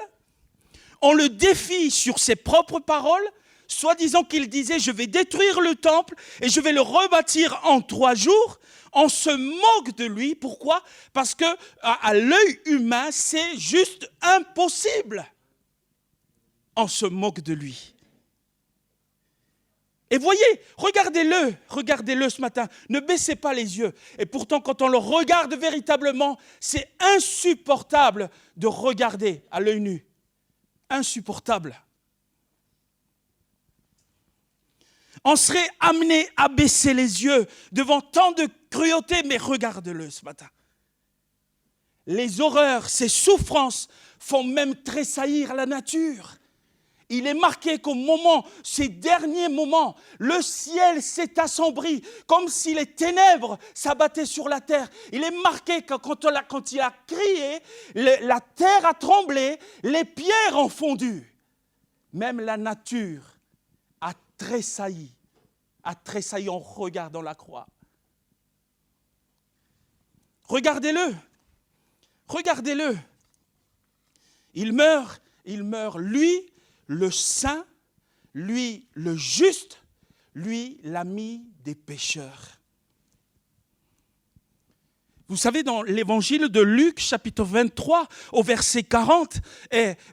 on le défie sur ses propres paroles, soi-disant qu'il disait « je vais détruire le temple et je vais le rebâtir en 3 jours ». On se moque de lui. Pourquoi? Parce que à l'œil humain, c'est juste impossible. On se moque de lui. Et voyez, regardez-le ce matin. Ne baissez pas les yeux. Et pourtant, quand on le regarde véritablement, c'est insupportable de regarder à l'œil nu. Insupportable. On serait amené à baisser les yeux devant tant de cruauté, mais regarde-le ce matin. Les horreurs, ces souffrances font même tressaillir la nature. Il est marqué qu'au moment, ces derniers moments, le ciel s'est assombri, comme si les ténèbres s'abattaient sur la terre. Il est marqué que quand il a crié, la terre a tremblé, les pierres ont fondu. Même la nature a tressailli en regardant la croix. Regardez-le. Il meurt, lui, le saint, lui, le juste, lui, l'ami des pécheurs. Vous savez, dans l'évangile de Luc, chapitre 23, au verset 40,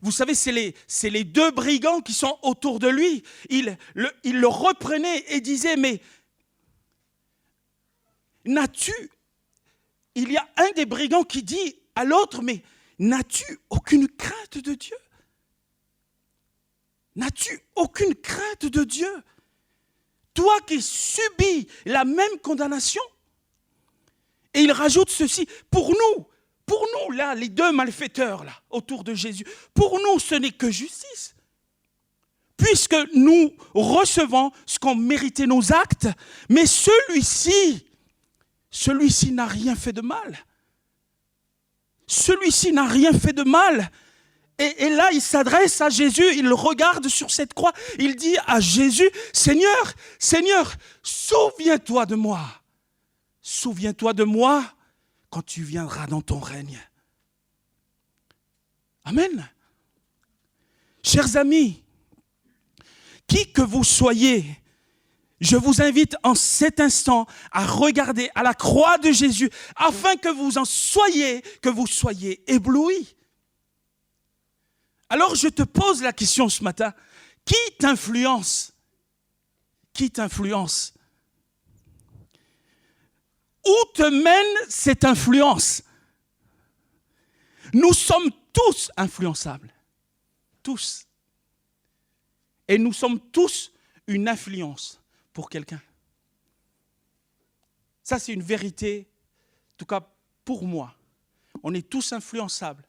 vous savez, c'est les 2 brigands qui sont autour de lui. Il le reprenait et disait, mais il y a un des brigands qui dit à l'autre, mais n'as-tu aucune crainte de Dieu? N'as-tu aucune crainte de Dieu? Toi qui subis la même condamnation? Et il rajoute ceci, pour nous là, les 2 malfaiteurs là, autour de Jésus, pour nous ce n'est que justice. Puisque nous recevons ce qu'ont mérité nos actes, mais celui-ci n'a rien fait de mal. Celui-ci n'a rien fait de mal. Et là, il s'adresse à Jésus, il le regarde sur cette croix, il dit à Jésus, Seigneur, souviens-toi de moi. Souviens-toi de moi quand tu viendras dans ton règne. Amen. Chers amis, qui que vous soyez, je vous invite en cet instant à regarder à la croix de Jésus afin que vous soyez éblouis. Alors je te pose la question ce matin, qui t'influence? Qui t'influence? Où te mène cette influence? Nous sommes tous influençables. Tous. Et nous sommes tous une influence pour quelqu'un. Ça, c'est une vérité, en tout cas pour moi. On est tous influençables.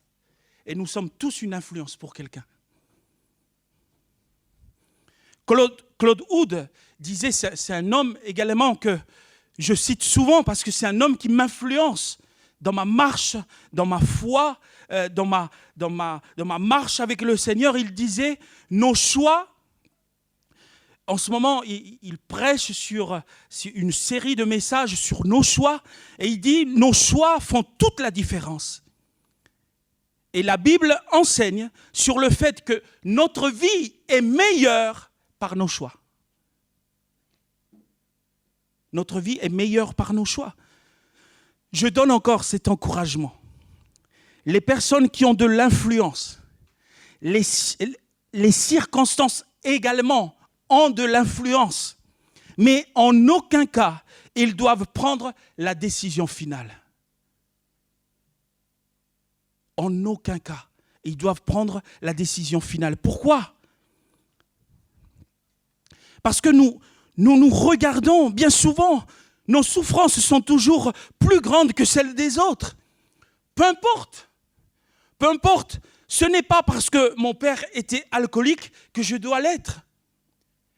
Et nous sommes tous une influence pour quelqu'un. Claude Wood disait, c'est un homme également que je cite souvent parce que c'est un homme qui m'influence dans ma marche, dans ma foi, dans ma marche avec le Seigneur. Il disait, nos choix, en ce moment, il prêche sur une série de messages sur nos choix, et il dit, nos choix font toute la différence. Et la Bible enseigne sur le fait que notre vie est meilleure par nos choix. Notre vie est meilleure par nos choix. Je donne encore cet encouragement. Les personnes qui ont de l'influence, les circonstances également ont de l'influence, mais en aucun cas, ils doivent prendre la décision finale. En aucun cas, ils doivent prendre la décision finale. Pourquoi ? Parce que nous regardons bien souvent, nos souffrances sont toujours plus grandes que celles des autres. Peu importe, ce n'est pas parce que mon père était alcoolique que je dois l'être.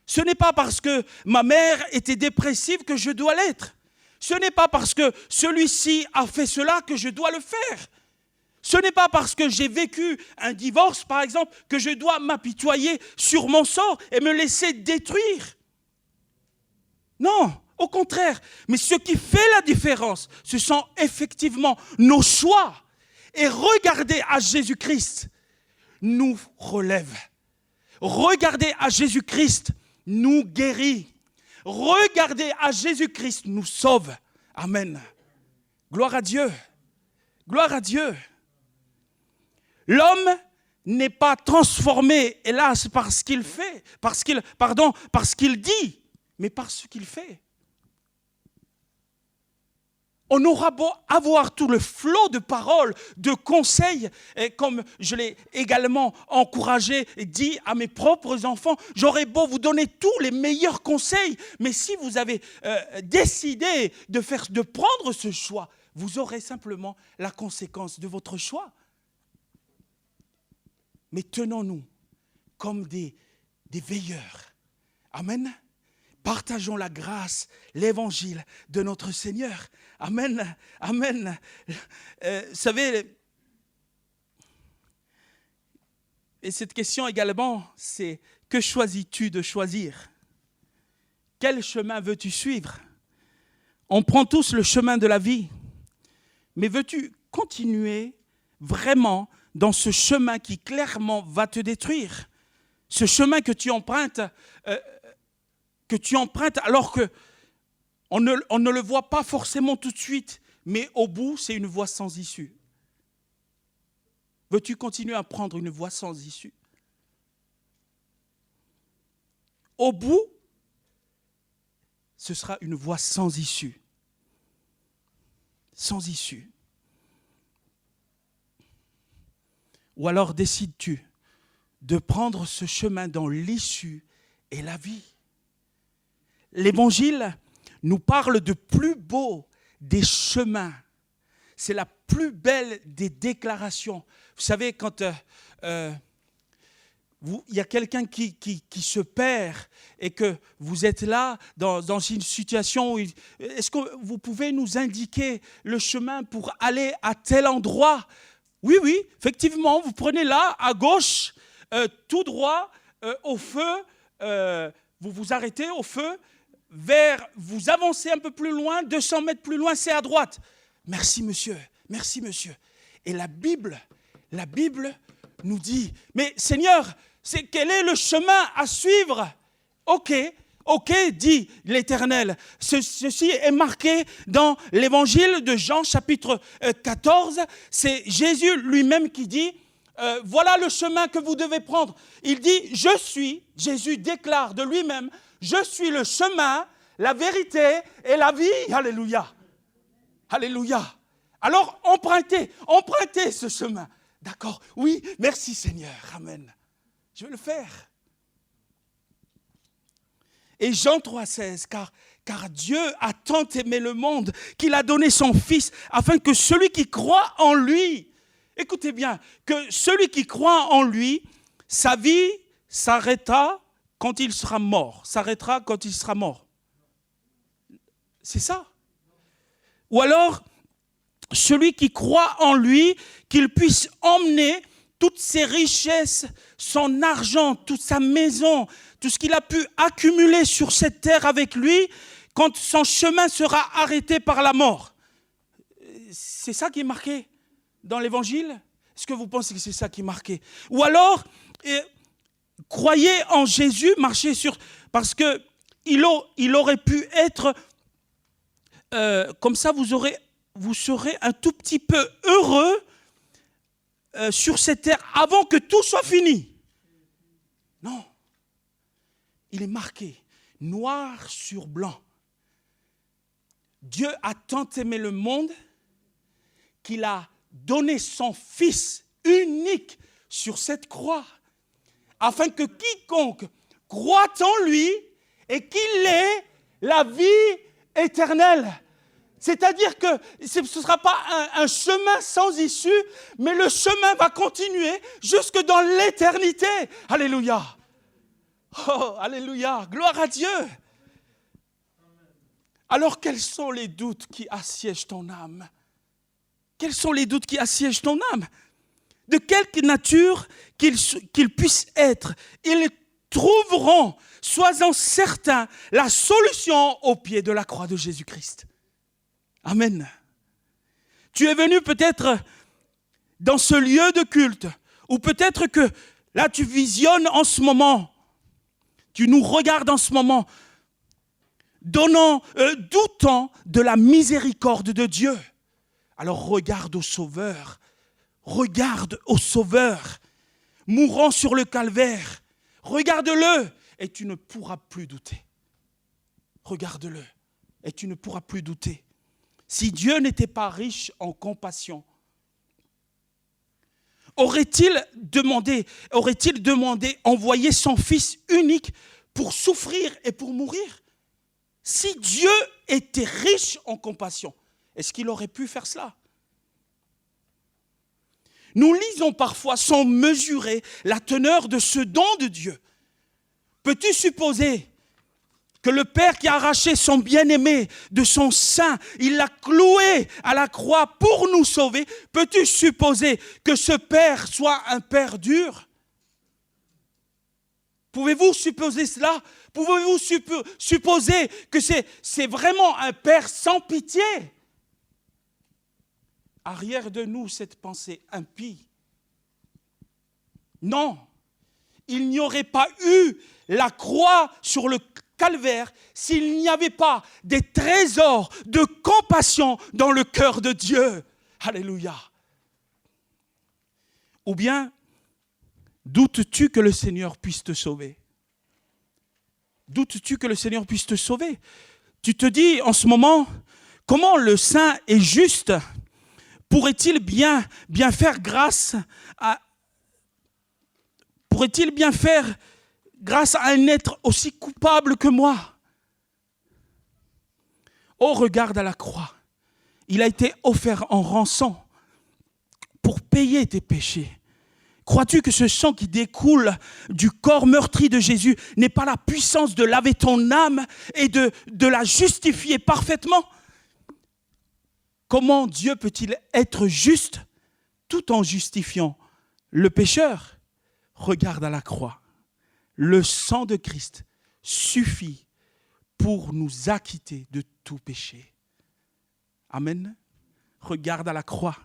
Ce n'est pas parce que ma mère était dépressive que je dois l'être. Ce n'est pas parce que celui-ci a fait cela que je dois le faire. Ce n'est pas parce que j'ai vécu un divorce, par exemple, que je dois m'apitoyer sur mon sort et me laisser détruire. Non, au contraire. Mais ce qui fait la différence, ce sont effectivement nos choix. Et regarder à Jésus-Christ nous relève. Regarder à Jésus-Christ nous guérit. Regarder à Jésus-Christ nous sauve. Amen. Gloire à Dieu. Gloire à Dieu. L'homme n'est pas transformé, hélas, par ce qu'il fait, par ce qu'il dit, mais par ce qu'il fait. On aura beau avoir tout le flot de paroles, de conseils, et comme je l'ai également encouragé et dit à mes propres enfants, j'aurais beau vous donner tous les meilleurs conseils, mais si vous avez décidé de prendre ce choix, vous aurez simplement la conséquence de votre choix. Mais tenons-nous comme des veilleurs. Amen. Partageons la grâce, l'évangile de notre Seigneur. Amen. Amen. Vous savez, et cette question également, c'est que choisis-tu de choisir ? Quel chemin veux-tu suivre ? On prend tous le chemin de la vie. Mais veux-tu continuer vraiment dans ce chemin qui clairement va te détruire ? Ce chemin que tu empruntes alors qu'on ne le voit pas forcément tout de suite, mais au bout, c'est une voie sans issue. Veux-tu continuer à prendre une voie sans issue ? Au bout, ce sera une voie sans issue. Sans issue. Ou alors décides-tu de prendre ce chemin dans l'issue et la vie ? L'Évangile nous parle de plus beau des chemins. C'est la plus belle des déclarations. Vous savez, quand il y a quelqu'un qui se perd et que vous êtes là dans une situation où est-ce que vous pouvez nous indiquer le chemin pour aller à tel endroit ? Oui, effectivement, vous prenez là, à gauche, tout droit, au feu, vous vous arrêtez au feu, vous avancez un peu plus loin, 200 mètres plus loin, c'est à droite. Merci monsieur. Et la Bible nous dit, mais Seigneur, quel est le chemin à suivre ? Ok, dit l'Éternel. Ceci est marqué dans l'Évangile de Jean, chapitre 14. C'est Jésus lui-même qui dit, voilà le chemin que vous devez prendre. Il dit, Jésus déclare de lui-même, je suis le chemin, la vérité et la vie. Alléluia. Alléluia. Alors, empruntez ce chemin. D'accord ? Oui, merci Seigneur. Amen. Je vais le faire. Et Jean 3,16, car Dieu a tant aimé le monde qu'il a donné son Fils afin que celui qui croit en lui, écoutez bien, que celui qui croit en lui, sa vie s'arrêta quand il sera mort, s'arrêtera quand il sera mort. C'est ça. Ou alors, celui qui croit en lui, qu'il puisse emmener toutes ses richesses, son argent, toute sa maison, tout ce qu'il a pu accumuler sur cette terre avec lui, quand son chemin sera arrêté par la mort. C'est ça qui est marqué dans l'Évangile? Est-ce que vous pensez que c'est ça qui est marqué? Ou alors, croyez en Jésus, marchez sur... Parce qu'il aurait pu être... comme ça, vous serez un tout petit peu heureux sur cette terre avant que tout soit fini. Non. Il est marqué, noir sur blanc. Dieu a tant aimé le monde qu'il a donné son Fils unique sur cette croix, afin que quiconque croit en lui et qu'il ait la vie éternelle. C'est-à-dire que ce ne sera pas un chemin sans issue, mais le chemin va continuer jusque dans l'éternité. Alléluia. Oh, alléluia. Gloire à Dieu. Alors, quels sont les doutes qui assiègent ton âme? Quels sont les doutes qui assiègent ton âme? De quelque nature qu'ils puissent être, ils trouveront, sois-en certains, la solution au pied de la croix de Jésus-Christ. Amen. Tu es venu peut-être dans ce lieu de culte, ou peut-être que là tu visionnes en ce moment, tu nous regardes en ce moment, doutant de la miséricorde de Dieu. Alors regarde au Sauveur, mourant sur le calvaire, regarde-le et tu ne pourras plus douter. Regarde-le et tu ne pourras plus douter. Si Dieu n'était pas riche en compassion, aurait-il demandé, envoyer son Fils unique pour souffrir et pour mourir? Si Dieu était riche en compassion, est-ce qu'il aurait pu faire cela? Nous lisons parfois sans mesurer la teneur de ce don de Dieu. Peux-tu supposer que le Père qui a arraché son bien-aimé de son sein, il l'a cloué à la croix pour nous sauver, peux-tu supposer que ce Père soit un Père dur? Pouvez-vous supposer cela? Pouvez-vous supposer que c'est vraiment un Père sans pitié? Arrière de nous cette pensée impie. Non, il n'y aurait pas eu la croix sur le calvaire s'il n'y avait pas des trésors de compassion dans le cœur de Dieu. Alléluia. Ou bien, doutes-tu que le Seigneur puisse te sauver? Doutes-tu que le Seigneur puisse te sauver? Tu te dis en ce moment, comment le saint et juste pourrait-il bien faire grâce à un être aussi coupable que moi? Oh, regarde à la croix. Il a été offert en rançon pour payer tes péchés. Crois-tu que ce sang qui découle du corps meurtri de Jésus n'est pas la puissance de laver ton âme et de la justifier parfaitement? Comment Dieu peut-il être juste tout en justifiant le pécheur? Regarde à la croix. Le sang de Christ suffit pour nous acquitter de tout péché. Amen. Regarde à la croix.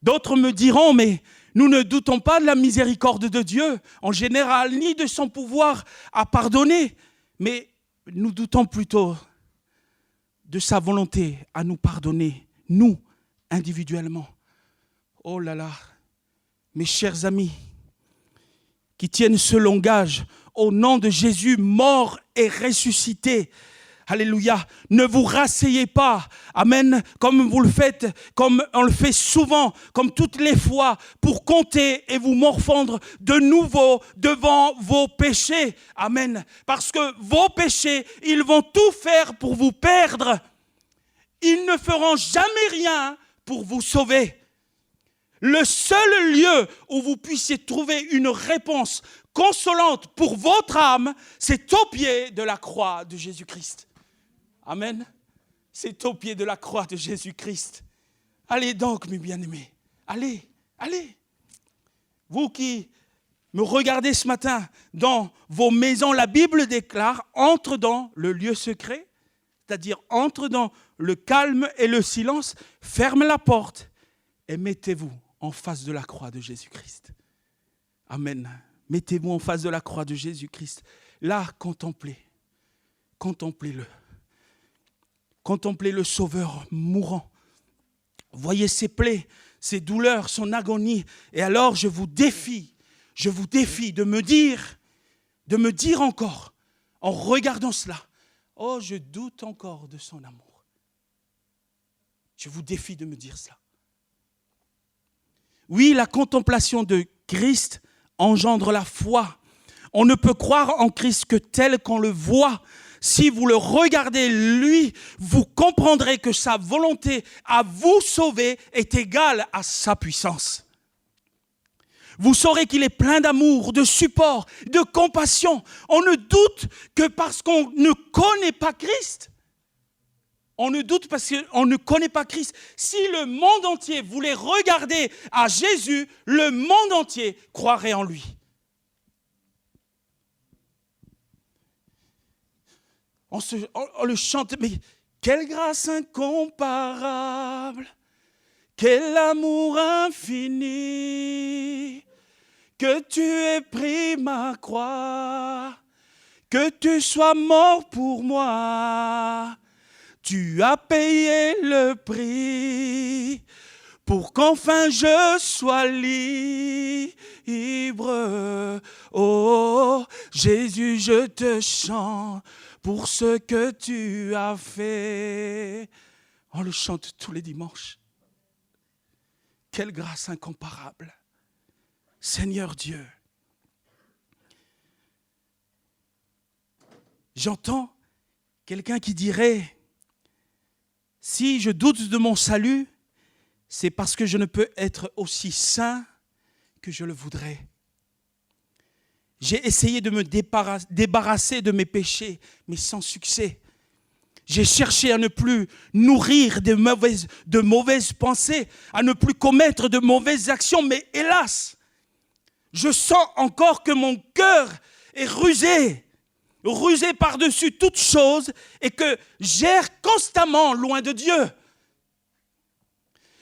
D'autres me diront, mais nous ne doutons pas de la miséricorde de Dieu en général, ni de son pouvoir à pardonner, mais nous doutons plutôt de sa volonté à nous pardonner, nous, individuellement. Oh là là, mes chers amis, qui tiennent ce langage au nom de Jésus, mort et ressuscité. Alléluia. Ne vous rasseyez pas. Amen. Comme vous le faites, comme on le fait souvent, comme toutes les fois, pour compter et vous morfondre de nouveau devant vos péchés. Amen. Parce que vos péchés, ils vont tout faire pour vous perdre. Ils ne feront jamais rien pour vous sauver. Le seul lieu où vous puissiez trouver une réponse consolante pour votre âme, c'est au pied de la croix de Jésus-Christ. Amen. C'est au pied de la croix de Jésus-Christ. Allez donc, mes bien-aimés. Allez, allez. Vous qui me regardez ce matin dans vos maisons, la Bible déclare, entre dans le lieu secret, c'est-à-dire entre dans le calme et le silence, ferme la porte et mettez-vous en face de la croix de Jésus-Christ. Amen. Mettez-vous en face de la croix de Jésus-Christ. Là, contemplez. Contemplez-le. Contemplez le Sauveur mourant. Voyez ses plaies, ses douleurs, son agonie. Et alors, je vous défie de me dire encore, en regardant cela, oh, je doute encore de son amour. Je vous défie de me dire cela. Oui, la contemplation de Christ engendre la foi. On ne peut croire en Christ que tel qu'on le voit. Si vous le regardez, lui, vous comprendrez que sa volonté à vous sauver est égale à sa puissance. Vous saurez qu'il est plein d'amour, de support, de compassion. On ne doute que parce qu'on ne connaît pas Christ. On ne doute parce qu'on ne connaît pas Christ. Si le monde entier voulait regarder à Jésus, le monde entier croirait en lui. On le chante, mais quelle grâce incomparable, quel amour infini, que tu aies pris ma croix, que tu sois mort pour moi. Tu as payé le prix pour qu'enfin je sois libre. Oh, Jésus, je te chante pour ce que tu as fait. On le chante tous les dimanches. Quelle grâce incomparable. Seigneur Dieu. J'entends quelqu'un qui dirait, si je doute de mon salut, c'est parce que je ne peux être aussi saint que je le voudrais. J'ai essayé de me débarrasser de mes péchés, mais sans succès. J'ai cherché à ne plus nourrir de mauvaises pensées, à ne plus commettre de mauvaises actions, mais hélas, je sens encore que mon cœur est rusé par-dessus toute chose et que j'erre constamment loin de Dieu.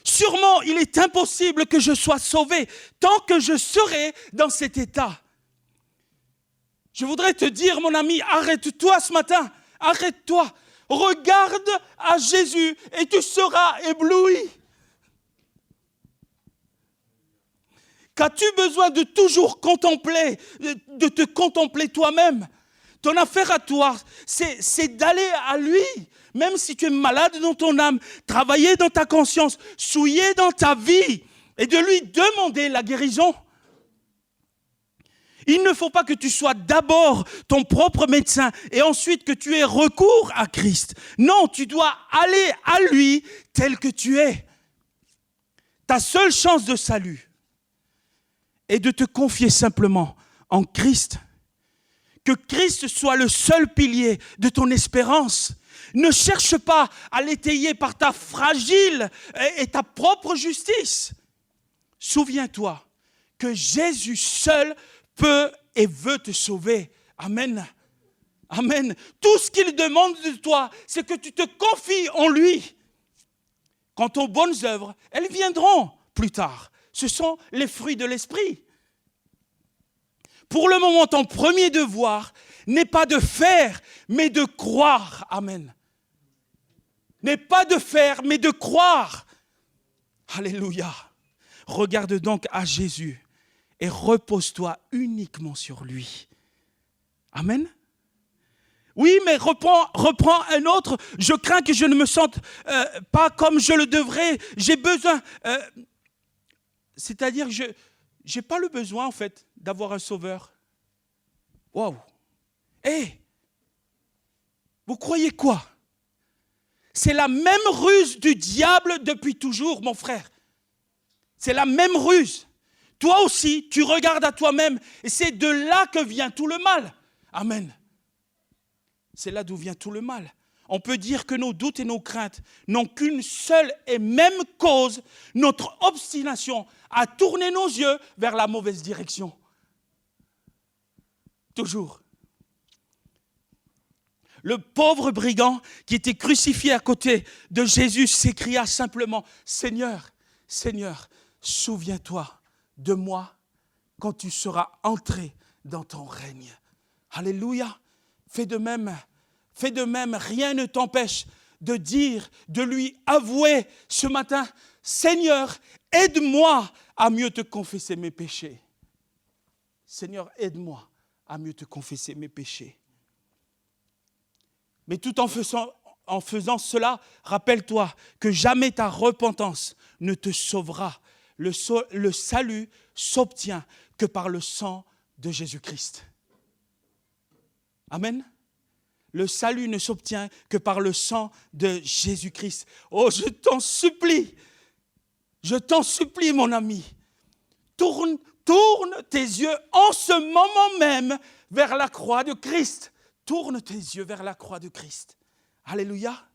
Sûrement, il est impossible que je sois sauvé tant que je serai dans cet état. Je voudrais te dire, mon ami, arrête-toi ce matin, arrête-toi, regarde à Jésus et tu seras ébloui. Qu'as-tu besoin de toujours contempler, de te contempler toi-même? Ton affaire à toi, c'est d'aller à lui, même si tu es malade dans ton âme, travailler dans ta conscience, souiller dans ta vie et de lui demander la guérison. Il ne faut pas que tu sois d'abord ton propre médecin et ensuite que tu aies recours à Christ. Non, tu dois aller à lui tel que tu es. Ta seule chance de salut est de te confier simplement en Christ. Que Christ soit le seul pilier de ton espérance. Ne cherche pas à l'étayer par ta fragile et ta propre justice. Souviens-toi que Jésus seul peut et veut te sauver. Amen. Amen. Tout ce qu'il demande de toi, c'est que tu te confies en lui. Quant aux bonnes œuvres, elles viendront plus tard. Ce sont les fruits de l'esprit. Pour le moment, ton premier devoir n'est pas de faire, mais de croire. Amen. N'est pas de faire, mais de croire. Alléluia. Regarde donc à Jésus et repose-toi uniquement sur lui. Amen. Oui, mais reprends un autre. Je crains que je ne me sente pas comme je le devrais. J'ai besoin... c'est-à-dire que je n'ai pas le besoin, en fait, d'avoir un sauveur. Waouh. Vous croyez quoi? C'est la même ruse du diable depuis toujours, mon frère. C'est la même ruse. Toi aussi, tu regardes à toi-même et c'est de là que vient tout le mal. Amen. C'est là d'où vient tout le mal. On peut dire que nos doutes et nos craintes n'ont qu'une seule et même cause, notre obstination à tourner nos yeux vers la mauvaise direction. Toujours. Le pauvre brigand qui était crucifié à côté de Jésus s'écria simplement, « Seigneur, Seigneur, souviens-toi de moi quand tu seras entré dans ton règne. » Alléluia. Fais de même, rien ne t'empêche de dire, de lui avouer ce matin, « Seigneur, aide-moi à mieux te confesser mes péchés. » Seigneur, aide-moi à mieux te confesser mes péchés. Mais tout en faisant cela, rappelle-toi que jamais ta repentance ne te sauvera. Le salut s'obtient que par le sang de Jésus-Christ. Amen. Le salut ne s'obtient que par le sang de Jésus-Christ. Oh, je t'en supplie, mon ami, tourne tes yeux en ce moment même vers la croix de Christ. Tourne tes yeux vers la croix de Christ. Alléluia.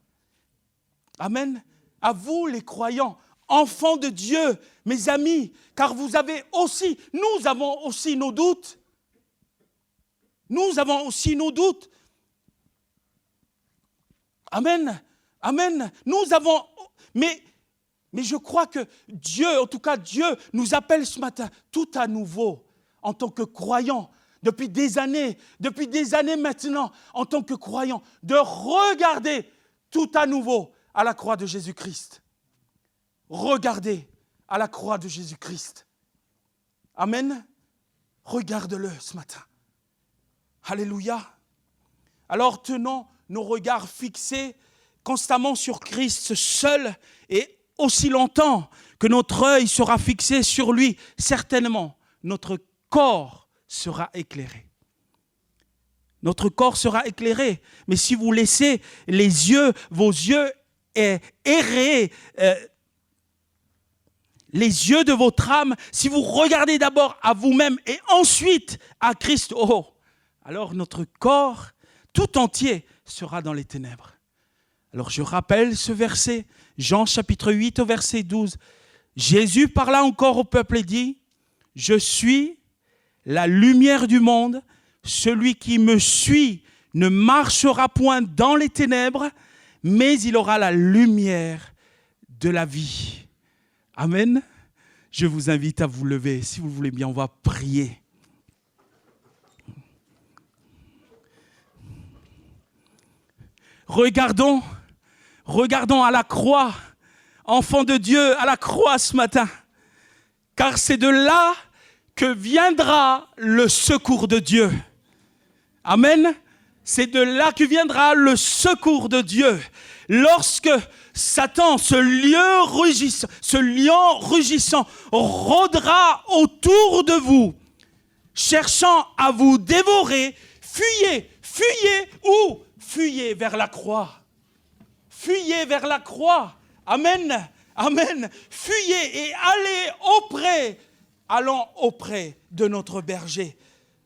Amen. À vous les croyants, enfants de Dieu, mes amis, car nous avons aussi nos doutes. Nous avons aussi nos doutes. Amen. Amen. Mais je crois que Dieu, en tout cas Dieu, nous appelle ce matin tout à nouveau, en tant que croyants, depuis des années maintenant, en tant que croyants, de regarder tout à nouveau à la croix de Jésus-Christ. Regardez à la croix de Jésus-Christ. Amen. Regarde-le ce matin. Alléluia. Alors tenons nos regards fixés constamment sur Christ seul et aussi longtemps que notre œil sera fixé sur lui, certainement, notre corps sera éclairé. Notre corps sera éclairé. Mais si vous laissez vos yeux errer, les yeux de votre âme, si vous regardez d'abord à vous-même et ensuite à Christ, alors notre corps tout entier sera dans les ténèbres. Alors je rappelle ce verset, Jean chapitre 8 au verset 12. Jésus parla encore au peuple et dit, « Je suis la lumière du monde, celui qui me suit ne marchera point dans les ténèbres, mais il aura la lumière de la vie. » Amen. Je vous invite à vous lever. Si vous voulez bien, on va prier. Regardons à la croix, enfants de Dieu, à la croix ce matin. Car c'est de là que viendra le secours de Dieu. Amen. C'est de là que viendra le secours de Dieu. Lorsque Satan, ce lion rugissant, rôdera autour de vous, cherchant à vous dévorer, fuyez où ? Fuyez vers la croix. Fuyez vers la croix. Amen. Amen. Fuyez et allons auprès de notre berger.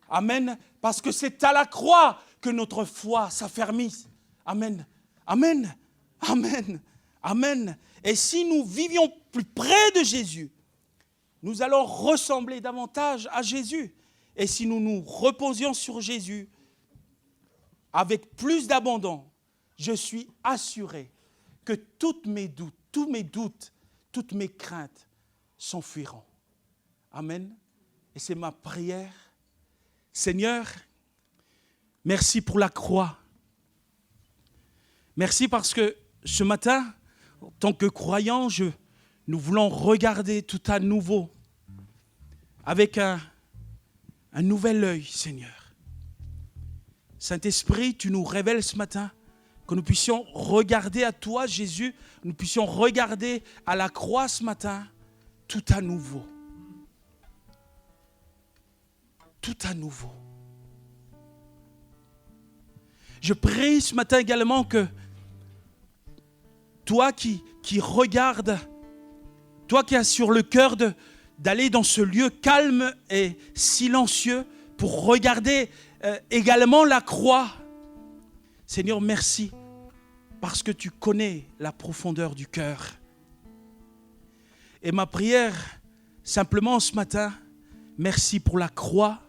Amen. Parce que c'est à la croix que notre foi s'affermit. Amen. Amen. Amen. Amen. Et si nous vivions plus près de Jésus, nous allons ressembler davantage à Jésus. Et si nous nous reposions sur Jésus, avec plus d'abandon, je suis assuré que tous mes doutes, toutes mes craintes s'enfuiront. Amen. Et c'est ma prière. Seigneur, merci pour la croix. Merci parce que ce matin, en tant que croyants, nous voulons regarder tout à nouveau avec un nouvel œil, Seigneur. Saint-Esprit, tu nous révèles ce matin que nous puissions regarder à toi, Jésus, nous puissions regarder à la croix ce matin, tout à nouveau. Tout à nouveau. Je prie ce matin également que toi qui regardes toi qui as sur le cœur d'aller dans ce lieu calme et silencieux pour regarder également la croix. Seigneur, merci parce que tu connais la profondeur du cœur. Et ma prière, simplement ce matin, merci pour la croix.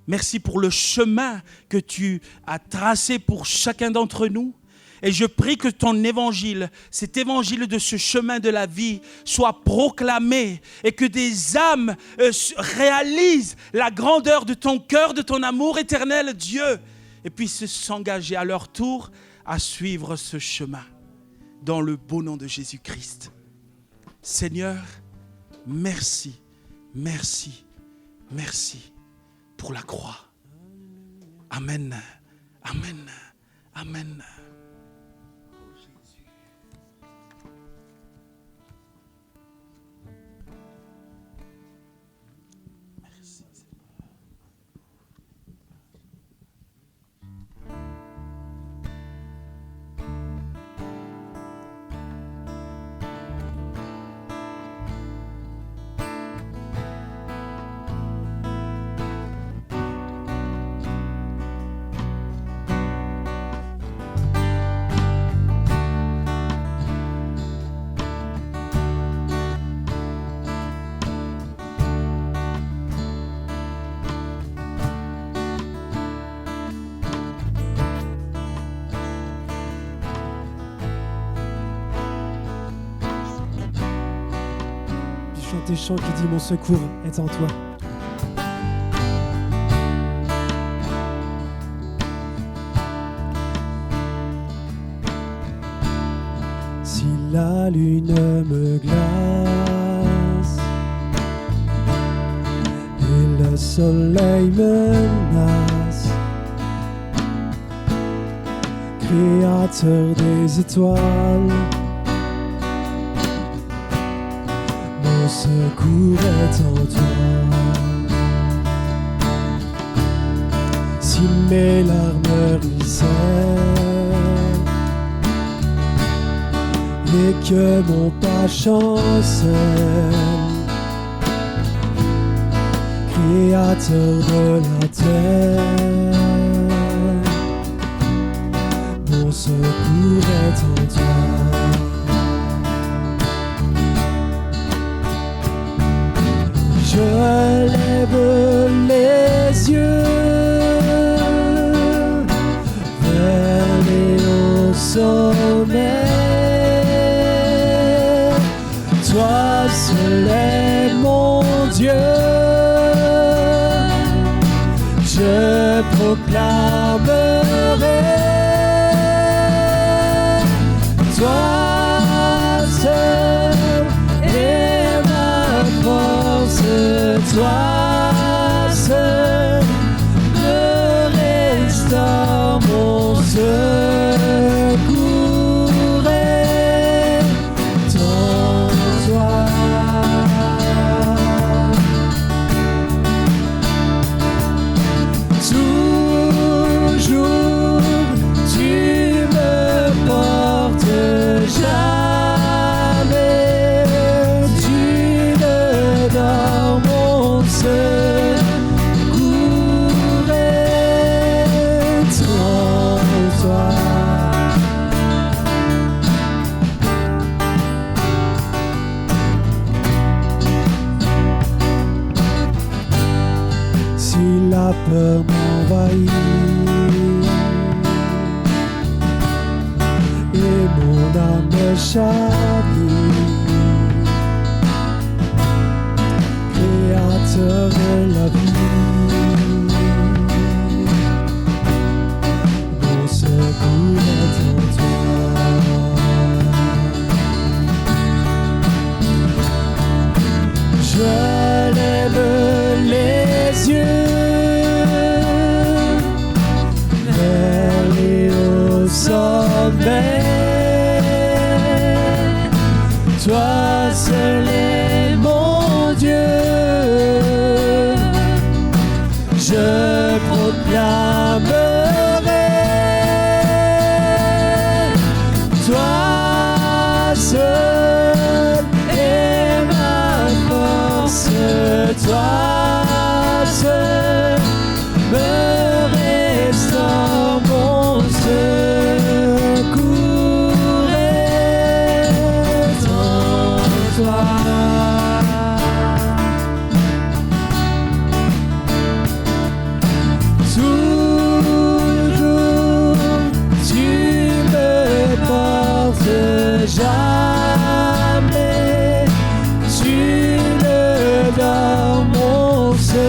Merci pour le chemin que tu as tracé pour chacun d'entre nous. Et je prie que ton évangile, cet évangile de ce chemin de la vie, soit proclamé et que des âmes réalisent la grandeur de ton cœur, de ton amour éternel, Dieu, et puissent s'engager à leur tour à suivre ce chemin dans le beau nom de Jésus-Christ. Seigneur, merci, merci, merci pour la croix. Amen, amen, amen. Chante des chants qui dit mon secours est en toi. Si la lune me glace et le soleil menace, Créateur des étoiles, mon secours est en toi. Si mes larmes ruissellent et que mon pas chancelle, Créateur de la terre, mon secours est en toi. Je lève les yeux vers les hauts sommets. Toi seul est mon Dieu. Je proclamerai. Toi seul est ma force. Toi seul me restaure, mon secours est en toi. Toujours tu me portes, jamais tu ne dors, mon secours est en toi. Si la peur m'envahit et mon âme chavire, Créateur de la vie, mon secours est en toi. Je lève les yeux vers les hauts sommets. Toi seul est mon Dieu. Je proclamerai. Toi seul est toi seul me restaure, mon secours est en toi. Toujours tu me portes, jamais tu ne dors, mon secours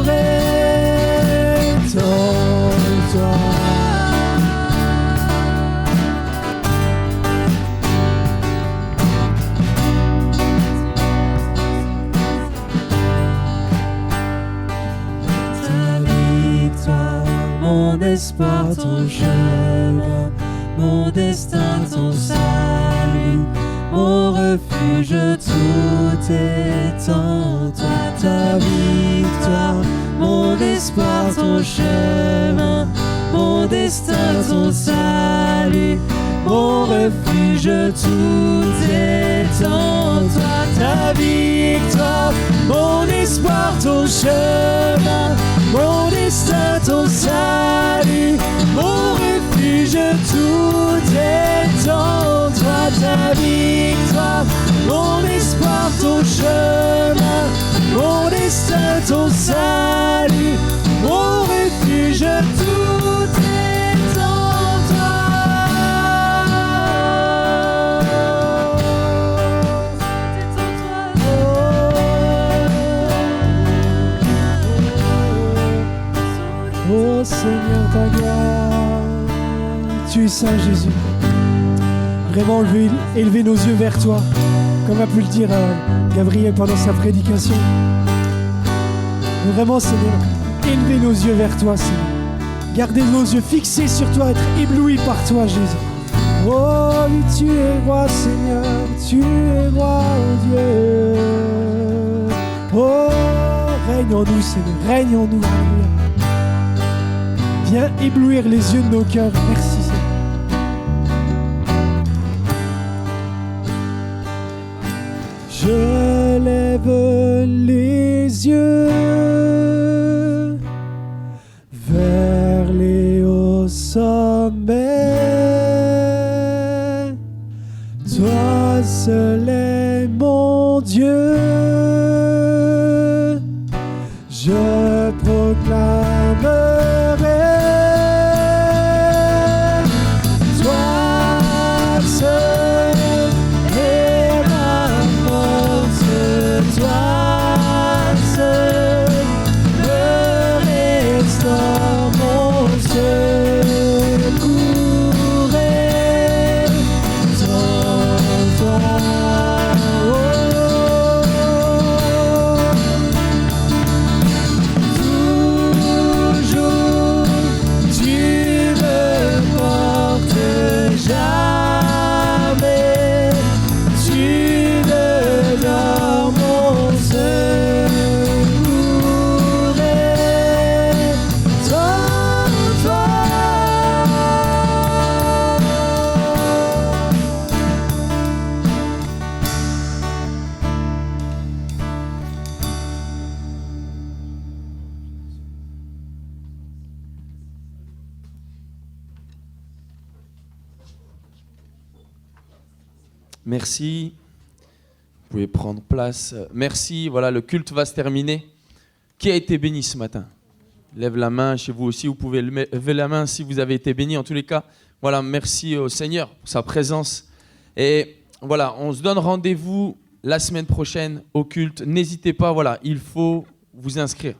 est en toi. Ta victoire, mon espoir, ton chemin, mon destin, ton salut, mon refuge, tout est en toi. Ta victoire, mon espoir, ton chemin, mon destin, ton salut, mon refuge, tout est en toi. Ta victoire, mon espoir, ton chemin, mon destin, ton salut, mon refuge, tout est en toi. Ta victoire, mon espoir, ton chemin, mon destin, ton salut, mon refuge, tout est en toi. Oh Seigneur, ta gloire, tu es saint Jésus. Vraiment, élever nos yeux vers toi, comme a pu le dire Gabriel pendant sa prédication. Vraiment, Seigneur, élever nos yeux vers toi, Seigneur. Garder nos yeux fixés sur toi, être éblouis par toi, Jésus. Oh, oui, tu es roi, Seigneur, tu es roi, oh Dieu. Oh, règne en nous, Seigneur, règne en nous, alléluia. Viens éblouir les yeux de nos cœurs. Merci, Seigneur. Je lève les yeux vers les hauts sommets. Toi seul est mon Dieu. Je proclamerai toi seul est ma force, toi seul me restaure, mon secours est en toi. Toujours tu me portes, jamais tu ne dors, mon secours est en toi. Merci. Vous pouvez prendre place. Merci. Voilà, le culte va se terminer. Qui a été béni ce matin? Lève la main chez vous aussi. Vous pouvez lever la main si vous avez été béni. En tous les cas, voilà, merci au Seigneur pour sa présence. Et voilà, on se donne rendez-vous la semaine prochaine au culte. N'hésitez pas, voilà, il faut vous inscrire.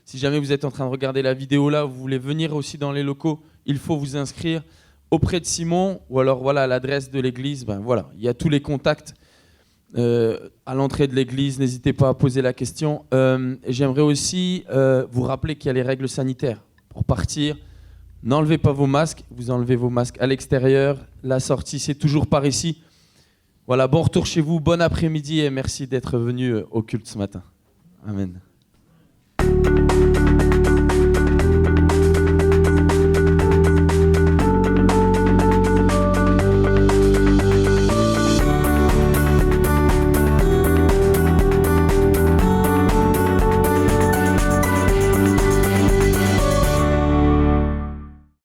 Si jamais vous êtes en train de regarder la vidéo là, vous voulez venir aussi dans les locaux, il faut vous inscrire auprès de Simon ou alors voilà à l'adresse de l'église. Ben voilà, il y a tous les contacts à l'entrée de l'église. N'hésitez pas à poser la question. J'aimerais aussi vous rappeler qu'il y a les règles sanitaires pour partir. N'enlevez pas vos masques. Vous enlevez vos masques à l'extérieur. La sortie, c'est toujours par ici. Voilà, bon retour chez vous, bon après-midi et merci d'être venu au culte ce matin. Amen.